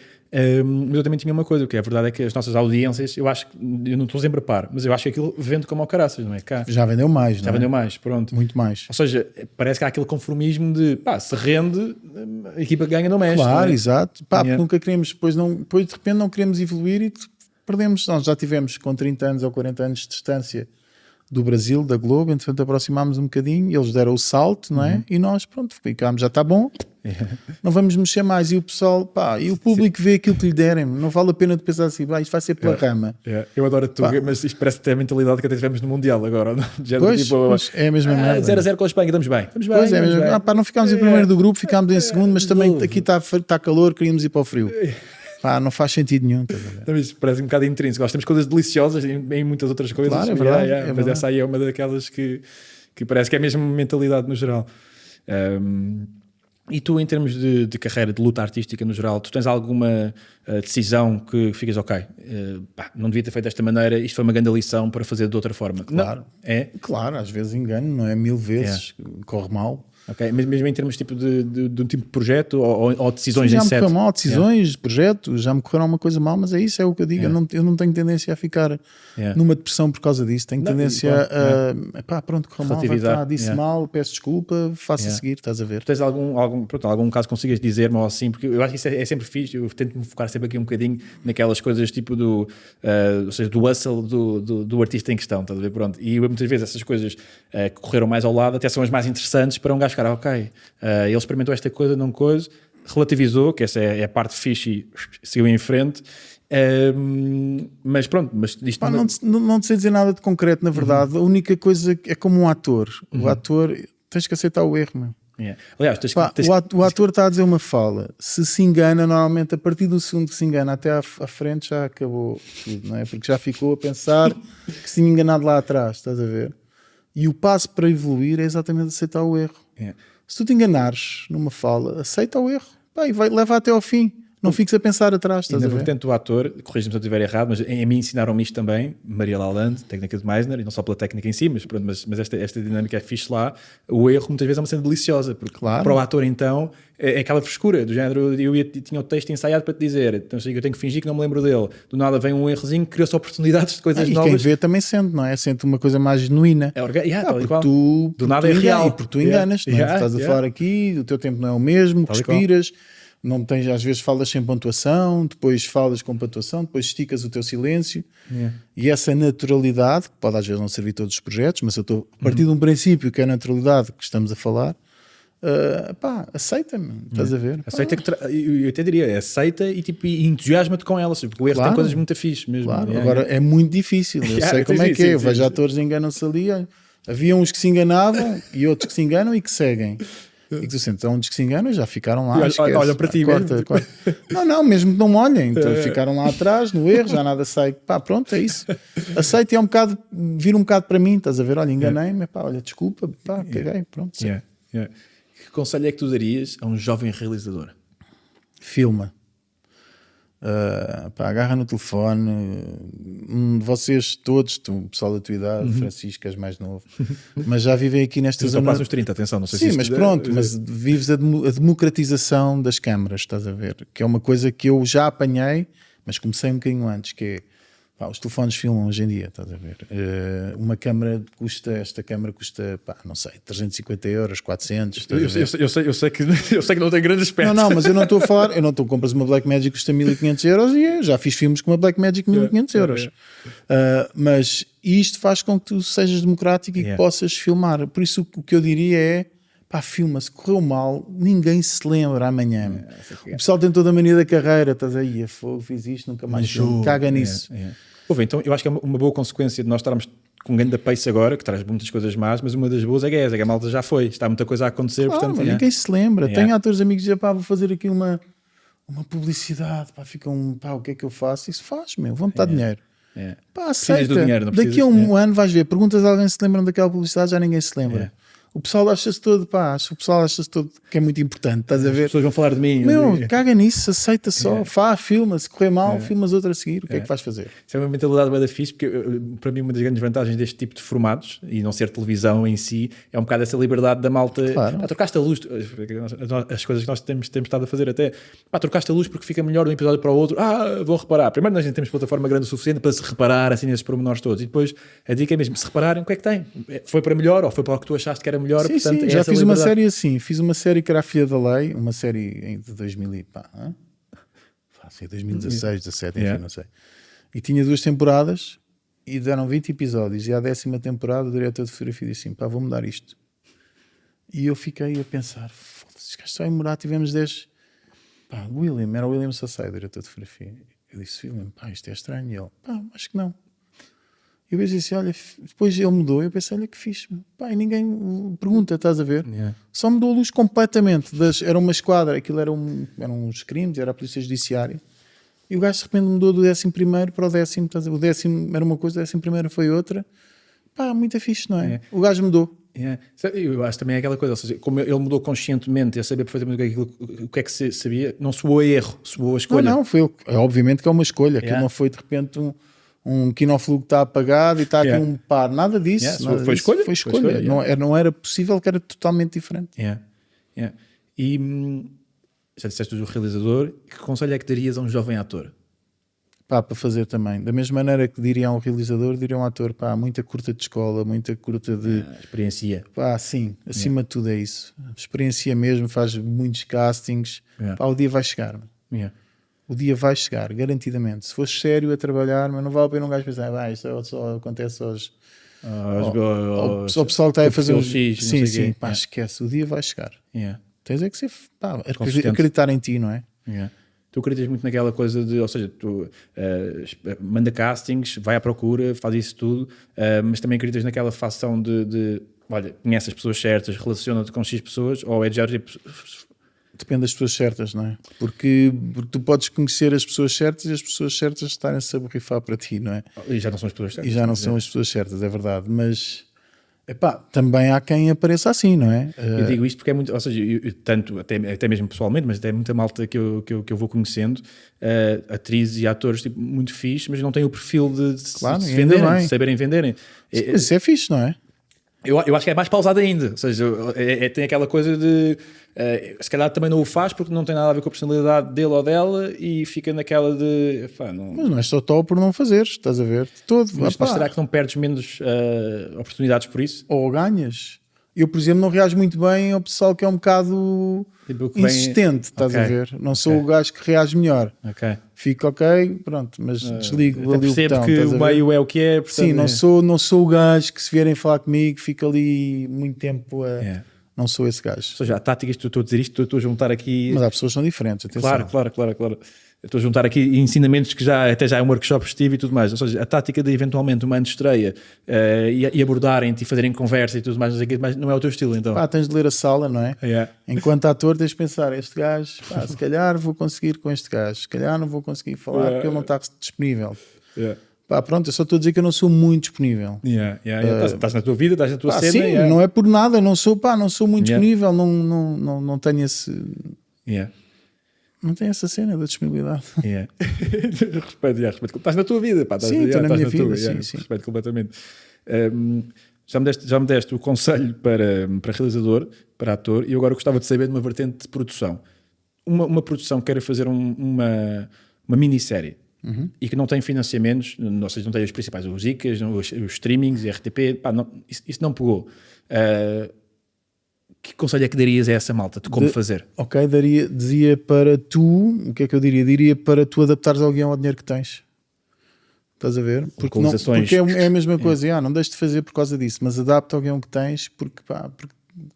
Mas eu também tinha uma coisa, que a verdade é que as nossas audiências, eu acho que, eu não estou sempre a par, mas eu acho que aquilo vende como ao caraças, não é? Cá. Já vendeu mais, não é? Já vendeu mais, pronto. Muito mais. Ou seja, parece que há aquele conformismo de, se rende, a equipa que ganha não mexe. Claro, não é? exato. Porque nunca queremos, depois de repente não queremos evoluir e perdemos. Nós já tivemos com 30 anos ou 40 anos de distância do Brasil, da Globo, entretanto aproximámos um bocadinho, eles deram o salto, não é? E nós, pronto, ficámos, já está bom, não vamos mexer mais. E o pessoal, e o público vê aquilo que lhe derem, não vale a pena de pensar assim, isto vai ser pela rama. Eu adoro a Tuga, mas isto parece ter a mentalidade que até tivemos no Mundial agora. Pois, é a mesma merda. 0-0 com a Espanha, estamos bem. Pois é, não ficámos em primeiro do grupo, ficámos em segundo, mas também aqui está calor, queríamos ir para o frio. Não faz sentido nenhum. Então, isso parece um bocado intrínseco. Nós temos coisas deliciosas em muitas outras coisas. Claro, é verdade, é mas verdade. essa aí é uma daquelas que parece que é a mesma mentalidade no geral. E tu, em termos de carreira, de luta artística no geral, tu tens alguma decisão que ficas, não devia ter feito desta maneira, isto foi uma grande lição para fazer de outra forma? Claro. Não. É? Claro, às vezes engano, não é? 1000 vezes, corre mal. Ok, mas mesmo em termos tipo de um tipo de projeto ou decisões já em me set? correram mal, decisões, projetos, já me correram uma coisa mal, mas é isso, é o que eu digo. Eu não tenho tendência a ficar numa depressão por causa disso. Tenho tendência pronto, correu mal, disse mal, peço desculpa, faço a seguir, estás a ver. Tu tens algum caso que consigas dizer-me ou assim, porque eu acho que isso é sempre fixe. Eu tento me focar sempre aqui um bocadinho naquelas coisas tipo do hustle do artista em questão, estás a ver? Pronto. E muitas vezes essas coisas que correram mais ao lado até são as mais interessantes para um gajo ficar, ele experimentou esta coisa, não coisa, relativizou, que essa é a parte fixe e seguiu em frente. Mas pronto, mas isto não te sei dizer nada de concreto, na verdade. A única coisa é como um ator. O ator, tens que aceitar o erro, meu. Aliás, o ator está a dizer uma fala, se engana, normalmente a partir do segundo que se engana até à frente já acabou tudo, não é? Porque já ficou a pensar que se tinha enganado lá atrás, estás a ver? E o passo para evoluir é exatamente aceitar o erro. Se tu te enganares numa fala, aceita o erro e leva até ao fim. Não fiques a pensar atrás, estás a ver? Portanto, o ator, corrija-me se eu estiver errado, mas a mim ensinaram-me isto também, Maria Lalande, técnica de Meisner, e não só pela técnica em si, mas esta dinâmica é fixe lá. O erro muitas vezes é uma cena deliciosa, porque para o ator então é aquela frescura, do género, tinha o texto ensaiado para te dizer, então eu tenho que fingir que não me lembro dele. Do nada vem um errozinho, criou-se oportunidades de coisas novas. E quem vê também sente, não é? Sente uma coisa mais genuína. Do nada é real. Porque tu enganas, não é? Tu estás a falar aqui, o teu tempo não é o mesmo, respiras. Não tens, às vezes falas sem pontuação, depois falas com pontuação, depois esticas o teu silêncio e essa naturalidade, que pode às vezes não servir a todos os projetos, mas eu estou a partir de um princípio que é a naturalidade que estamos a falar, aceita-me, estás a ver? Aceita eu até diria, aceita e entusiasma-te com ela, porque o erro tem coisas muito fixe mesmo. Agora é muito difícil, eu sei como é que é, eu vejo atores enganam-se ali, havia uns que se enganavam e outros que se enganam e que seguem. E que tu sentes, há uns que se enganam e já ficaram lá. Olha para ti corta. Não, mesmo que não me olhem. Então ficaram lá atrás, no erro, já nada sai. Pronto, é isso. Aceita e vira um bocado para mim. Estás a ver? Olha, enganei-me. Olha, desculpa. Caguei. Pronto. Que conselho é que tu darias a um jovem realizador? Filma. Agarra no telefone. Vocês todos, o pessoal da tua idade, Francisco, és mais novo, mas já vivem aqui nesta zona. Passas os 30, atenção, não sei se sim, mas pronto, mas vives a democratização das câmaras, estás a ver? Que é uma coisa que eu já apanhei, mas comecei um bocadinho antes, que é os telefones filmam hoje em dia, estás a ver? Esta câmara custa, não sei, 350 euros, 400. Eu sei que não tem grande aspecto. Não, mas eu não estou a falar, compras uma Blackmagic que custa 1500 euros e eu já fiz filmes com uma Blackmagic 1500 euros. Mas isto faz com que tu sejas democrático e que possas filmar. Por isso o que eu diria é, filma, se correu mal, ninguém se lembra amanhã. O pessoal tem toda a mania da carreira, estás aí, fiz isto, nunca mais filme, caga nisso. Então eu acho que é uma boa consequência de nós estarmos com grande pace agora, que traz muitas coisas más, mas uma das boas é que a malta já foi, está muita coisa a acontecer, portanto... mas ninguém se lembra. Yeah. Tenho atores amigos que dizem, pá, vou fazer aqui uma publicidade, pá, pá, o que é que eu faço? Isso faz, meu, vão-me dar dinheiro. Yeah. Pá, Precisas aceita. do dinheiro, não precisas, Daqui a um ano vais ver, perguntas a alguém se lembram daquela publicidade, já ninguém se lembra. Yeah. O pessoal acha-se todo, pá, o pessoal acha-se todo que é muito importante, estás a As ver? pessoas vão falar de mim. Meu, caga nisso, aceita só, Yeah. filma, se correr mal, filmas outra a seguir, o que é que vais fazer? Isso é uma mentalidade bem fixe, porque para mim uma das grandes vantagens deste tipo de formatos, e não ser televisão em si, é um bocado essa liberdade da malta. Claro. Pá, trocaste a luz, as coisas que nós temos estado a fazer até, pá, trocaste a luz porque fica melhor de um episódio para o outro, vou reparar. Primeiro nós não temos plataforma grande o suficiente para se reparar assim nesses pormenores todos, e depois a dica é mesmo, se repararem, o que é que tem? Foi para melhor ou foi para o que tu achaste que era melhor? Sim, Portanto, sim, é já essa fiz uma liberdade. série assim, fiz uma série que era a Filha da Lei, uma série de 2000 e pá, 2016, 17, enfim, Yeah. não sei. E tinha 2 temporadas e deram 20 episódios, e à 10ª temporada o diretor de fotografia disse assim, pá, vou mudar isto. E eu fiquei a pensar, foda-se, este gajo só vai demorar, tivemos 10... Pá, era o William Sassay, diretor de fotografia. Eu disse, William, pá, isto é estranho. E ele, pá, acho que não. Eu pensei assim, olha, depois ele mudou, eu pensei, olha que fixe, meu. Pá, e ninguém pergunta, estás a ver? Yeah. Só mudou a luz completamente. Era uma esquadra, aquilo eram uns crimes, era a polícia judiciária. E o gajo de repente mudou do 11º para o 10º, estás a ver? O 10º era uma coisa, o 11º foi outra. Pá, muito fixe, não é? O gajo mudou. Yeah. Eu acho também é aquela coisa, ou seja, como ele mudou conscientemente a saber perfeitamente o que é que se sabia, não soou a erro, soou a escolha. Não, obviamente que é uma escolha, que Yeah. não foi de repente um quinófluo que está apagado e está aqui Yeah. um par, nada disso. Yeah, Nada foi disso. escolha. Foi Foi escolha. escolha, Não era possível, que era totalmente diferente. Yeah. Yeah. E já disseste do realizador, que conselho é que darias a um jovem ator? Pá, para fazer também. Da mesma maneira que diria a um realizador, diria a um ator, pá, muita curta de escola, muita curta de... Experiencia. Pá, sim, acima de tudo é isso. Experiência mesmo, faz muitos castings. Yeah. Pá, o dia vai chegar. Yeah. O dia vai chegar, garantidamente. Se fores sério a trabalhar, mas não vale a pena um gajo pensar, isto só acontece aos... ao pessoal que está a fazer os X, não sim, sei sim, quê. pá, esquece, o dia vai chegar. Yeah. Tens é que ser, pá, Consistente. acreditar em ti, não é? Yeah. Tu acreditas muito naquela coisa de, ou seja, tu manda castings, vai à procura, faz isso tudo, mas também acreditas naquela facção de olha, conhece as pessoas certas, relaciona-te com X pessoas, ou é de já tipo... Depende das pessoas certas, não é? Porque tu podes conhecer as pessoas certas e as pessoas certas estarem-se a borrifar para ti, não é? E já não são as pessoas certas. E já não são as pessoas certas, é verdade. Mas, epá, também há quem apareça assim, não é? Eu digo isto porque é muito, ou seja, tanto até mesmo pessoalmente, mas até muita malta que eu vou conhecendo, atrizes e atores tipo, muito fixe, mas não têm o perfil de Claro, se ainda venderem, bem. de saberem venderem. Mas isso é fixe, não é? Eu acho que é mais pausado ainda, ou seja, tem aquela coisa de se calhar também não o faz porque não tem nada a ver com a personalidade dele ou dela e fica naquela de não, Mas não é só top por não fazer, estás a ver? De todo. mas Opá. será que não perdes menos oportunidades por isso? Ou ganhas. Eu, por exemplo, não reajo muito bem ao pessoal que é um bocado Tipo, que vem- insistente, estás a Ok. ver? Não sou o gajo que reage melhor. Ok. Fico ok, pronto, mas desligo Até ali o percebo botão. que estás a o ver? meio é o que é, portanto, Sim, não sou o gajo que se vierem falar comigo fica ali muito tempo a... É. Não sou esse gajo. Ou seja, há táticas, estou a dizer isto, estou a juntar aqui... Mas há pessoas que são diferentes, atenção. Claro. Eu estou a juntar aqui ensinamentos que até já é um workshop estive e tudo mais. Ou seja, a tática de eventualmente uma antestreia e abordarem-te e fazerem conversa e tudo mais, não sei o quê, mas não é o teu estilo, então. Pá, tens de ler a sala, não é? Yeah. Enquanto ator tens de pensar, este gajo, pá, se calhar vou conseguir com este gajo, se calhar não vou conseguir falar porque ele não está disponível. Yeah. Pá, pronto, eu só estou a dizer que eu não sou muito disponível. Estás na tua vida, estás na tua Pá, cena. sim, yeah. não é por nada, não sou muito Yeah. disponível, não tenho esse... Yeah. Não tenho essa cena da disponibilidade. Yeah. respeito. Estás na tua vida, pá. Sim, estou na estás minha vida, tua, sim. Respeito completamente. Já me deste o conselho para realizador, para ator, e eu agora gostava de saber de uma vertente de produção. Uma produção que queira fazer uma minissérie e que não tem financiamentos, ou seja, não tem os principais, os ICAs, os streamings, RTP, pá, isso não pegou. Que conselho é que darias a essa malta de como fazer? Ok, dizia para tu, o que é que eu diria? Diria para tu adaptares ao guião ao dinheiro que tens. Estás a ver? Porque é a mesma coisa. Não deixes de fazer por causa disso, mas adapta ao guião que tens porque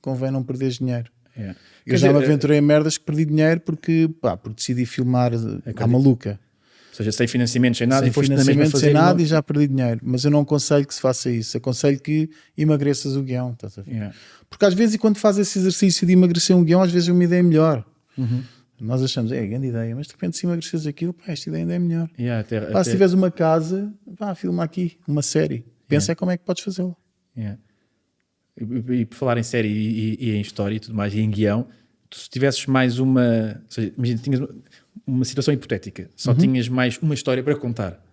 convém não perderes dinheiro. Yeah. Eu já me aventurei em merdas que perdi dinheiro porque decidi filmar à maluca. seja, sem financiamento, sem nada, sem e foste na mesma financiamento, fazer sem nada uma- e já perdi dinheiro. Mas eu não aconselho que se faça isso. Aconselho que emagreças o guião. Estás a ver? Yeah. Porque às vezes, quando fazes esse exercício de emagrecer um guião, às vezes é uma ideia melhor. Uhum. Nós achamos, é grande ideia, mas de repente se emagreces aquilo, pá, esta ideia ainda é melhor. Yeah, Pá, se tiveres uma casa, pá, filma aqui uma série. Pensa como é que podes fazê-la. Yeah. E por falar em série e em história e tudo mais, e em guião, tu se tivesses mais uma... Ou seja, imagina, tinhas uma situação hipotética, só tinhas mais uma história para contar.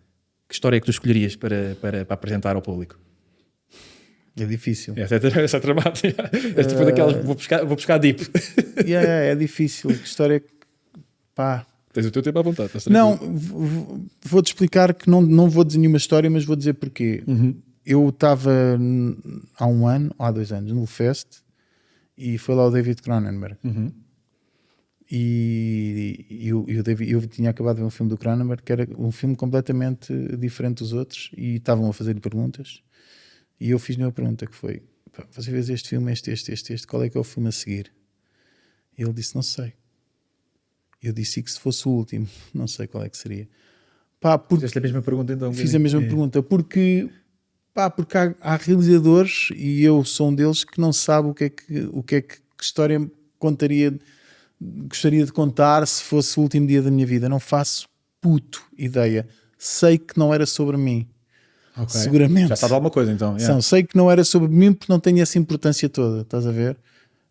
Que história é que tu escolherias para apresentar ao público? É difícil. Essa é dramática. É tipo daquelas, vou buscar deep. É difícil. Que história é que... Pá... Tens o teu tempo à vontade. estás Não, tranquilo. vou-te explicar que não vou dizer nenhuma história, mas vou dizer porquê. Eu estava há um ano, ou há 2 anos, no Fest, e foi lá o David Cronenberg. E o David, eu tinha acabado de ver um filme do Cronenberg, que era um filme completamente diferente dos outros, e estavam a fazer-lhe perguntas, e eu fiz-lhe uma pergunta que foi: "Pá, você vê este filme, este, qual é que é o filme a seguir?" E ele disse: "Não sei." Eu disse que se fosse o último, não sei qual é que seria. Pá, porque Fizeste a mesma pergunta então. fiz a mesma pergunta, porque há realizadores, e eu sou um deles, que não sabe que história gostaria de contar se fosse o último dia da minha vida. Não faço puto ideia. Sei que não era sobre mim. Ok. Seguramente. Já sabes alguma coisa então. Yeah. Sei que não era sobre mim porque não tenho essa importância toda, estás a ver?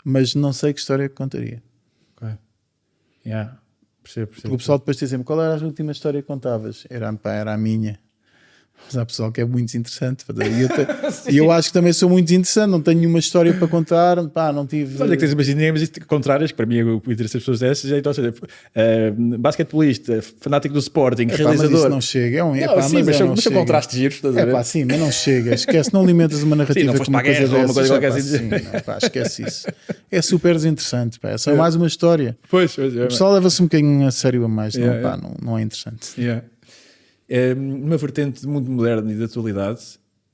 Mas não sei que história que contaria. Ok. Yeah. Percebo. Porque o pessoal depois diz sempre: qual era a última história que contavas? Era a minha. Mas há pessoal que é muito interessante. E eu acho que também sou muito interessante. Não tenho nenhuma história para contar. Pá, não tive. Olha que tens imaginei, mas contrárias, que para mim o interesse das pessoas é esse. Então, ou seja, basquetebolista, fanático do Sporting, Mas realizador. isso não chega. Não, sim, mas não são chega. contrastes giros, estás a ver? Pá, sim, mas não chega. Esquece, não alimentas uma narrativa Sim, não foste com uma para a coisa guerra ou uma dessas. coisa qualquer Pá, assim. sim, não, pá, esquece isso. É super desinteressante. Pá. É só mais uma história. Pois. O pessoal leva-se um bocadinho a sério a mais. Yeah, Não é interessante. Yeah. Numa vertente de mundo moderno e de atualidade,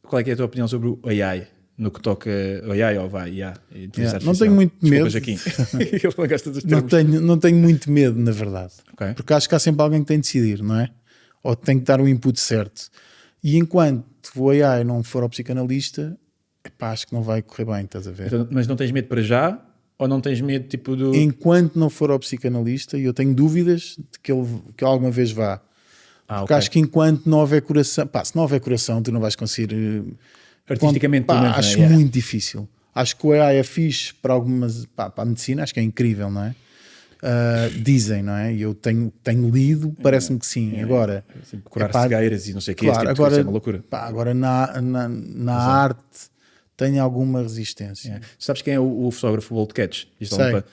qual é que é a tua opinião sobre o AI? No que toca ao AI ou vai, inteligência Não tenho artificial? muito Desculpa, medo. Joaquim. Ele não gosta dos termos. Não tenho muito medo, na verdade. Ok. Porque acho que há sempre alguém que tem de decidir, não é? Ou tem que dar o input certo. E enquanto o AI não for ao psicanalista, epá, acho que não vai correr bem, estás a ver? Então, mas não tens medo para já? Ou não tens medo tipo do... Enquanto não for ao psicanalista, e eu tenho dúvidas de que ele alguma vez vá. Porque ok. acho que enquanto não houver coração, se não houver coração, tu não vais conseguir. Artisticamente, pelo menos, acho não é? muito difícil. Acho que o AI é fixe para algumas, para a medicina, acho que é incrível, não é? Dizem, não é? E eu tenho lido, parece-me que sim. Agora, Curar epá, cegueiras e não sei o que, claro, esse tipo de agora, coisa é uma loucura. agora na arte tenho alguma resistência. Sabes quem é o fotógrafo Old Catch?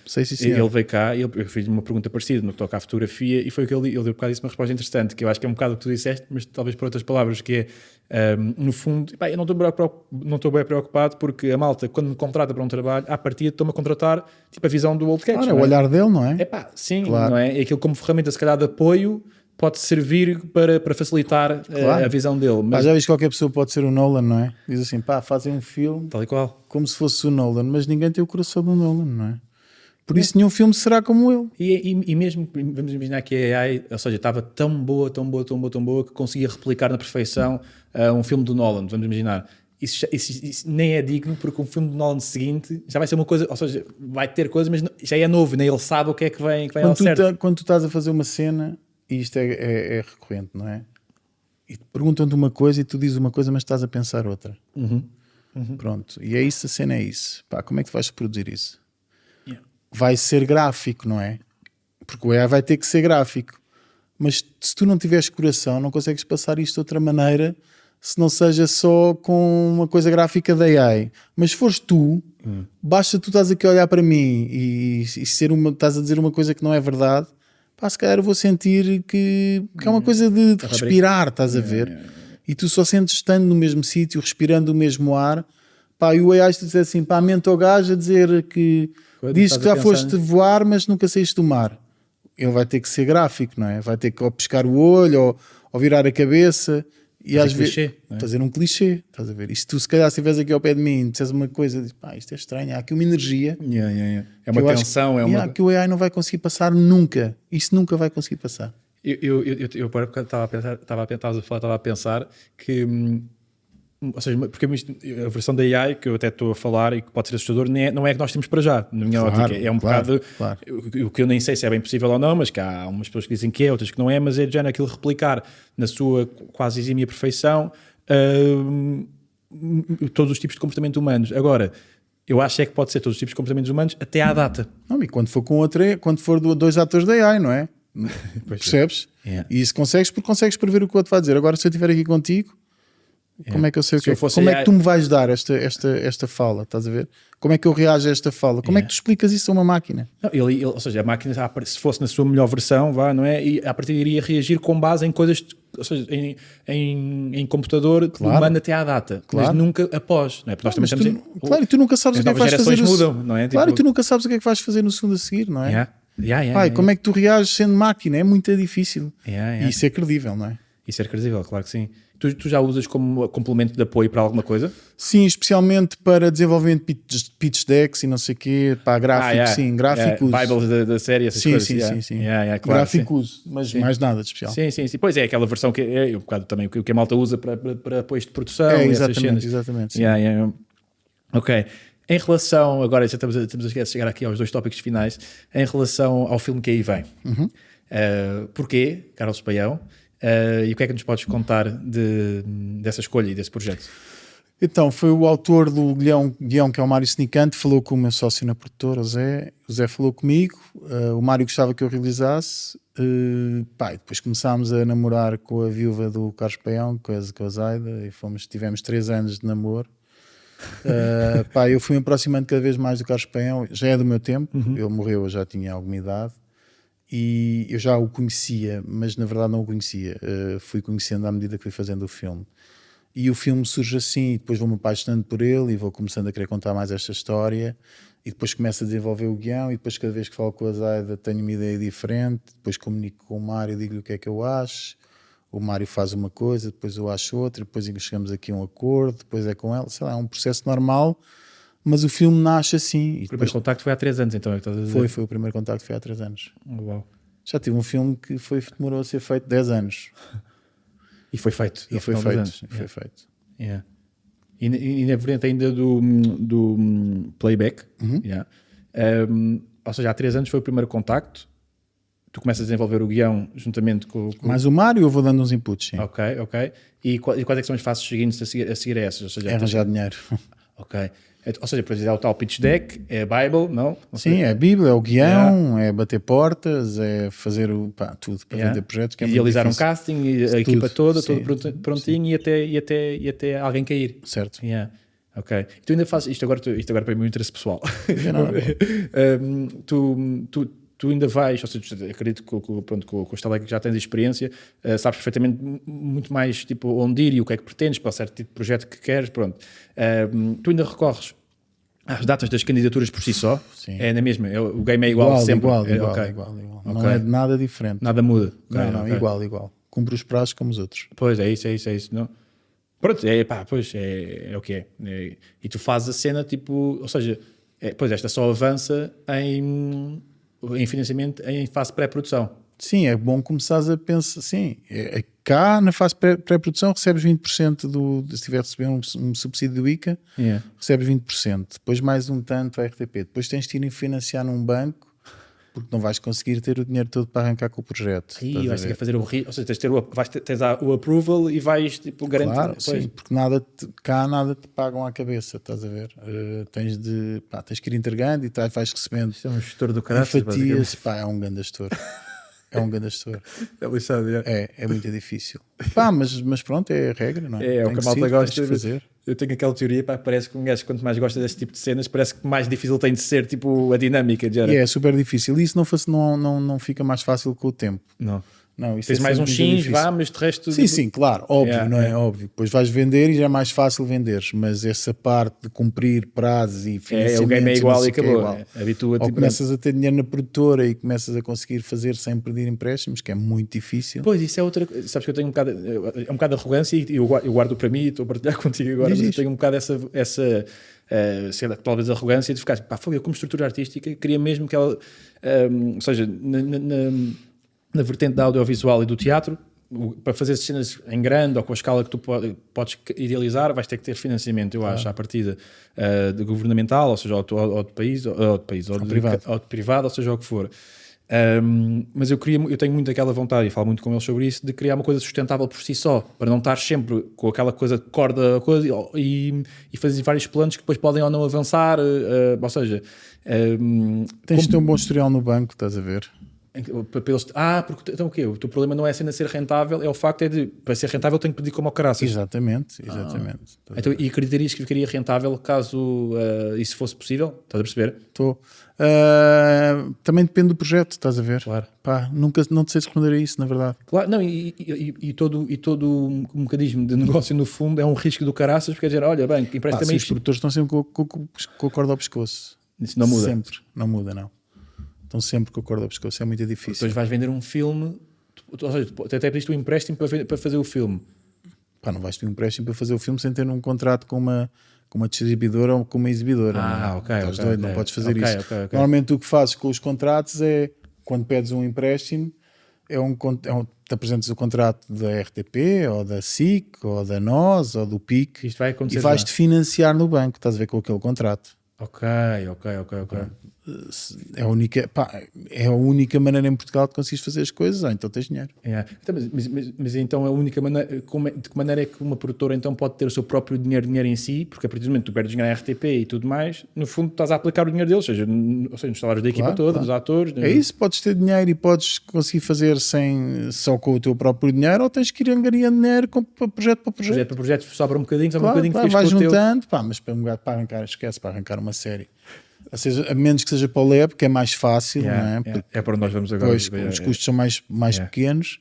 Sei, sim, senhor. Ele veio cá e eu fiz uma pergunta parecida no que toca à fotografia e foi o que ele deu um bocado uma resposta interessante, que eu acho que é um bocado o que tu disseste, mas talvez por outras palavras, que é, no fundo, eu não estou bem preocupado porque a malta, quando me contrata para um trabalho, à partida estou-me a contratar tipo a visão do Old Catch. Claro, é não o olhar dele, não é? Sim, Claro. não é? E aquilo como ferramenta, se calhar, de apoio pode servir para facilitar Claro. a visão dele. Mas Já viste que qualquer pessoa pode ser o Nolan, não é? Diz assim, fazem um filme tal e qual. como se fosse o Nolan, mas ninguém tem o coração do Nolan, não é? Por isso nenhum filme será como ele. E mesmo, vamos imaginar que a AI, ou seja, estava tão boa que conseguia replicar na perfeição um filme do Nolan, vamos imaginar. Isso nem é digno, porque um filme do Nolan seguinte já vai ser uma coisa, ou seja, vai ter coisas, mas já é novo, nem ele sabe o que é que vem ao certo. Quando tu estás a fazer uma cena, e isto é recorrente, não é? E te perguntam-te uma coisa e tu dizes uma coisa, mas estás a pensar outra. Pronto, e é isso, a cena é isso. Como é que tu vais reproduzir isso? Vai ser gráfico, não é? Porque o AI vai ter que ser gráfico. Mas se tu não tiveres coração, não consegues passar isto de outra maneira, se não seja só com uma coisa gráfica da AI. Mas se fores tu, basta tu estás aqui a olhar para mim e estás a dizer uma coisa que não é verdade, se calhar eu vou sentir que é uma coisa de respirar, estás a ver? E tu só sentes estando no mesmo sítio, respirando o mesmo ar. E o AI te diz assim, mente ao gajo a dizer que diz que já foste voar, mas nunca saíste do mar. Ele vai ter que ser gráfico, não é? Vai ter que ou pescar o olho ou virar a cabeça. E às vezes fazer um clichê, estás a ver? E se tu se calhar estiveres aqui ao pé de mim e disseres uma coisa, dizes, isto é estranho, há aqui uma energia. É uma tensão, que o AI não vai conseguir passar nunca. Isso nunca vai conseguir passar. estava a pensar que, ou seja, porque a versão da AI que eu até estou a falar e que pode ser assustador, não é que nós temos para já, na minha Claro, ótica. É um claro, bocado, claro. o que eu nem sei se é bem possível ou não, mas que há umas pessoas que dizem que é, outras que não é, mas é de género aquilo replicar na sua quase exímia perfeição todos os tipos de comportamento humanos. Agora, eu acho é que pode ser todos os tipos de comportamentos humanos até à data. Não, e quando for com outra, quando for dois atores da AI, não é? Percebes? Yeah. E isso consegues porque consegues prever o que o outro vai dizer. Agora, se eu estiver aqui contigo, como é que eu sei o Se que eu é? fosse Como é AI que tu me vais dar esta fala? Estás a ver? Como é que eu reajo a esta fala? Como é que tu explicas isso a uma máquina? Não, ou seja, a máquina, se fosse na sua melhor versão, não é? E a partir iria reagir com base em coisas, ou seja, em computador humano até à data, mas nunca após, não é? Porque nós também estamos claro, e tu nunca sabes o que é que vais fazer. Mudam, não é? Claro, e tu nunca sabes o que é que vais fazer no segundo a seguir, não é? Pai, como é que tu reages sendo máquina? É muito difícil. E isso é credível, não é? Isso é credível, claro que sim. Tu já usas como complemento de apoio para alguma coisa? Sim, especialmente para desenvolvimento de pitch decks e não sei o quê, para gráficos, sim, gráficos. Bibles da série, essas coisas. Sim. Claro, gráficos, mas mais nada de especial. Sim. Pois é, aquela versão que é um bocado também o que a malta usa para apoios de produção. Exatamente. Sim. Ok. Em relação, agora já estamos a chegar aqui aos dois tópicos finais, em relação ao filme que aí vem. Porquê, Carlos Paião? E o que é que nos podes contar dessa escolha e desse projeto? Então, foi o autor do guião, que é o Mário Senicante, falou com o meu sócio na produtora, o Zé falou comigo, o Mário gostava que eu realizasse, e depois começámos a namorar com a viúva do Carlos Paião, com a Zaida, e tivemos 3 anos de namoro. Eu fui me aproximando cada vez mais do Carlos Paião, já é do meu tempo, ele morreu, eu já tinha alguma idade, e eu já o conhecia, mas na verdade não o conhecia, fui conhecendo à medida que fui fazendo o filme. E o filme surge assim, e depois vou-me apaixonando por ele e vou começando a querer contar mais esta história, e depois começo a desenvolver o guião, e depois cada vez que falo com a Zaida tenho uma ideia diferente, depois comunico com o Mário, digo-lhe o que é que eu acho, o Mário faz uma coisa, depois eu acho outra, depois chegamos aqui a um acordo, depois é com ela, sei lá, é um processo normal, mas o filme nasce assim. O primeiro contacto foi há 3 anos, então é que estás a dizer? Foi o primeiro contacto, foi há 3 anos. Uau. Já tive um filme que demorou a ser feito 10 anos. E foi feito. E foi feito. Yeah. E na vertente ainda do playback, ou seja, há 3 anos foi o primeiro contacto, tu começas a desenvolver o guião juntamente com... Mais o Mário, eu vou dando uns inputs, sim. Ok. E quais é que são os passos seguintes a seguir a essas? Ou seja, arranjar dinheiro. Ok. Ou seja, depois é o tal pitch deck, é a Bible, não? Sim, é a Bíblia, é o guião, é bater portas, é fazer tudo para vender projetos. Que é idealizar um difícil. casting, a equipa toda, sim, todo prontinho e até alguém cair. Certo. Ok. E tu ainda fazes isto agora para o meu interesse pessoal. Tu ainda vais, ou seja, acredito que com o Estaleca que já tens experiência, sabes perfeitamente muito mais tipo onde ir e o que é que pretendes para o certo tipo de projeto que queres, pronto. Tu ainda recorres às datas das candidaturas por si só? Sim. É na mesma? O game é igual sempre? Igual. Não é nada diferente. Nada muda? Não, igual. Cumpre os prazos como os outros. Pois, é isso. Não? Pronto, pois é o que é. E tu fazes a cena tipo, ou seja, pois esta só avança em financiamento em fase pré-produção. Sim, é bom começares a pensar, sim, cá na fase pré-produção recebes 20% se tiver receber um subsídio do ICA, recebes 20%, depois mais um tanto a RTP, depois tens de ir financiar num banco, porque não vais conseguir ter o dinheiro todo para arrancar com o projeto. E vais ter que fazer ou seja, tens o approval e vais tipo garantir. Claro, sim, porque cá nada te pagam à cabeça, estás a ver? Tens que ir entregando e vais recebendo. Isto é um gestor do caralho. Fatias, é um grande gestor. É um grande gestor. É lixado, é muito difícil. Mas pronto, é a regra, não é? É o que a malta gosta de fazer. Eu tenho aquela teoria, parece que um gajo, quanto mais gosta deste tipo de cenas, parece que mais difícil tem de ser tipo a dinâmica. É super difícil. E isso não fica mais fácil com o tempo. Não, isso tens mais uns sims, mas de resto... Sim, claro, óbvio, não é óbvio. Depois vais vender e já é mais fácil venderes, mas essa parte de cumprir prazos e financiamentos... o game é igual e acabou. Habitua-te. Ou começas a ter dinheiro na produtora e começas a conseguir fazer sem pedir empréstimos, que é muito difícil. Pois, isso é outra... Sabes que eu tenho um bocado de arrogância e eu guardo para mim e estou a partilhar contigo agora, mas eu tenho um bocado essa sei lá, talvez arrogância de ficar, eu como estrutura artística queria mesmo que ela... ou seja, na vertente da audiovisual e do teatro, para fazer cenas em grande ou com a escala que tu podes idealizar, vais ter que ter financiamento, eu acho, à partida de governamental, ou seja, ou de país, ou de privado, ou seja, o que for. Mas eu tenho muito aquela vontade, e falo muito com eles sobre isso, de criar uma coisa sustentável por si só, para não estar sempre com aquela coisa que corda a coisa e fazer vários planos que depois podem ou não avançar, ou seja... Tens de ter um bom historial no banco, estás a ver? Porque então o quê? O teu problema não é a cena ser rentável, é o facto de, para ser rentável, tenho que pedir como ao caraças. Exatamente. Então, e acreditarias que ficaria rentável caso isso fosse possível? Estás a perceber? Estou. Também depende do projeto, estás a ver? Claro. Pá, não te sei responder a isso, na verdade. Claro, não, e todo um mecanismo de negócio, no fundo, é um risco do caraças, porque quer dizer, olha, bem, empresta-me Os isto. produtores estão sempre com a corda ao pescoço. Isso não muda. Sempre, não muda, não. Estão sempre com a corda ao pescoço, é muito difícil. Depois vais vender um filme, ou seja, até pediste um empréstimo para fazer o filme. Pá, não vais ter um empréstimo para fazer o filme sem ter um contrato com uma distribuidora ou com uma exibidora. Estás doido, não podes fazer isso. Okay. Normalmente o que fazes com os contratos é, quando pedes um empréstimo, te apresentas o contrato da RTP, ou da SIC, ou da NOS, ou do PIC, Isto vai acontecer e vais-te financiar no banco, estás a ver, com aquele contrato. Ok. É a única maneira em Portugal de conseguires fazer as coisas, então tens dinheiro. Yeah. Então, mas então a única maneira, de que maneira é que uma produtora então pode ter o seu próprio dinheiro em si, porque a partir do momento que tu perdes dinheiro à RTP e tudo mais, no fundo estás a aplicar o dinheiro deles, ou seja nos salários da equipa toda, dos atores. É isso, podes ter dinheiro e podes conseguir fazer só com o teu próprio dinheiro, ou tens que ir angariando dinheiro projeto para projeto. Projeto para projeto sobra um bocadinho, vais juntando, mas para arrancar uma série. Ou seja, a menos que seja para o Lab, que é mais fácil, não é? É para onde nós vamos agora. Pois, os custos são mais pequenos.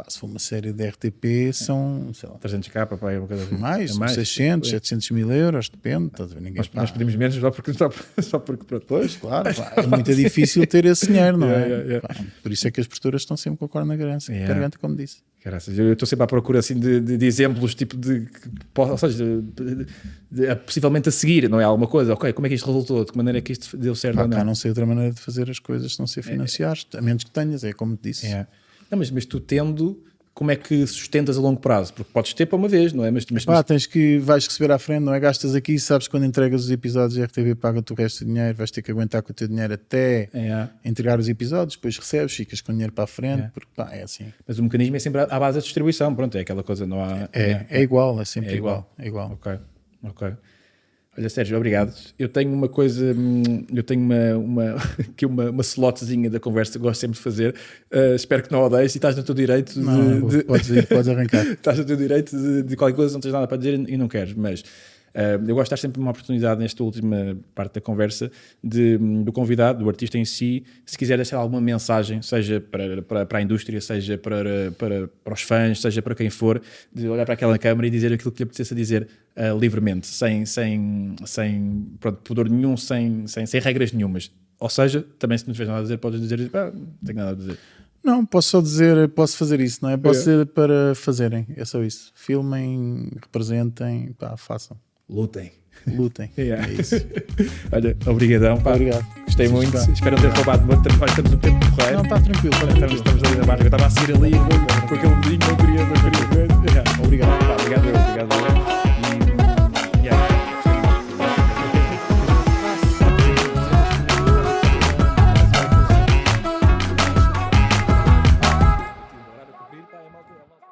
Se for uma série de RTP, são, sei lá, 300k, papai, é uma coisa assim. mais 600, 700 mil euros, depende. Estás a ver? Nós pedimos menos só porque pronto. Pois, claro, é muito difícil ter esse dinheiro, não é? Por isso é que as produtoras estão sempre com a corda na garganta, como disse. Graças. Eu estou sempre à procura assim, de exemplos, tipo ou seja, possivelmente a seguir, não é? Alguma coisa, ok, como é que isto resultou? De que maneira é que isto deu certo ou não? Não sei outra maneira de fazer as coisas se não ser financiares, a menos que tenhas, é como te disse. Não, mas tu tendo, como é que sustentas a longo prazo? Porque podes ter para uma vez, não é? Mas vais receber à frente, não é? Gastas aqui, sabes que quando entregas os episódios, a RTP paga-te o resto do dinheiro, vais ter que aguentar com o teu dinheiro até entregar os episódios, depois recebes, ficas com o dinheiro para a frente, porque é assim. Mas o mecanismo é sempre à base da distribuição, pronto, é aquela coisa, não há... É igual, é sempre igual. Ok. Olha, Sérgio, obrigado. Eu tenho uma coisa, uma slotzinha da conversa que gosto sempre de fazer. Espero que não odeies e estás no teu direito podes arrancar. Estás no teu direito de qualquer coisa, não tens nada para dizer e não queres, mas eu gosto de dar sempre uma oportunidade nesta última parte da conversa do convidado, do artista em si, se quiser deixar alguma mensagem, seja para a indústria, seja para os fãs, seja para quem for, de olhar para aquela câmara e dizer aquilo que lhe apetece dizer livremente, sem pudor nenhum, sem regras nenhumas. Ou seja, também se não tiveres nada a dizer, podes dizer, não tenho nada a dizer. Não, posso só dizer, posso fazer isso, não é? Posso dizer para fazerem, é só isso. Filmem, representem, façam. Lutem. É isso. Olha, obrigadão. Obrigado. Gostei muito. Espero não ter roubado muito. Estamos um tempo porreiro. Não, está tranquilo. Estamos ali na barca. Eu estava a seguir ali com aquele dedinho, não queria ver. Obrigado. Obrigado.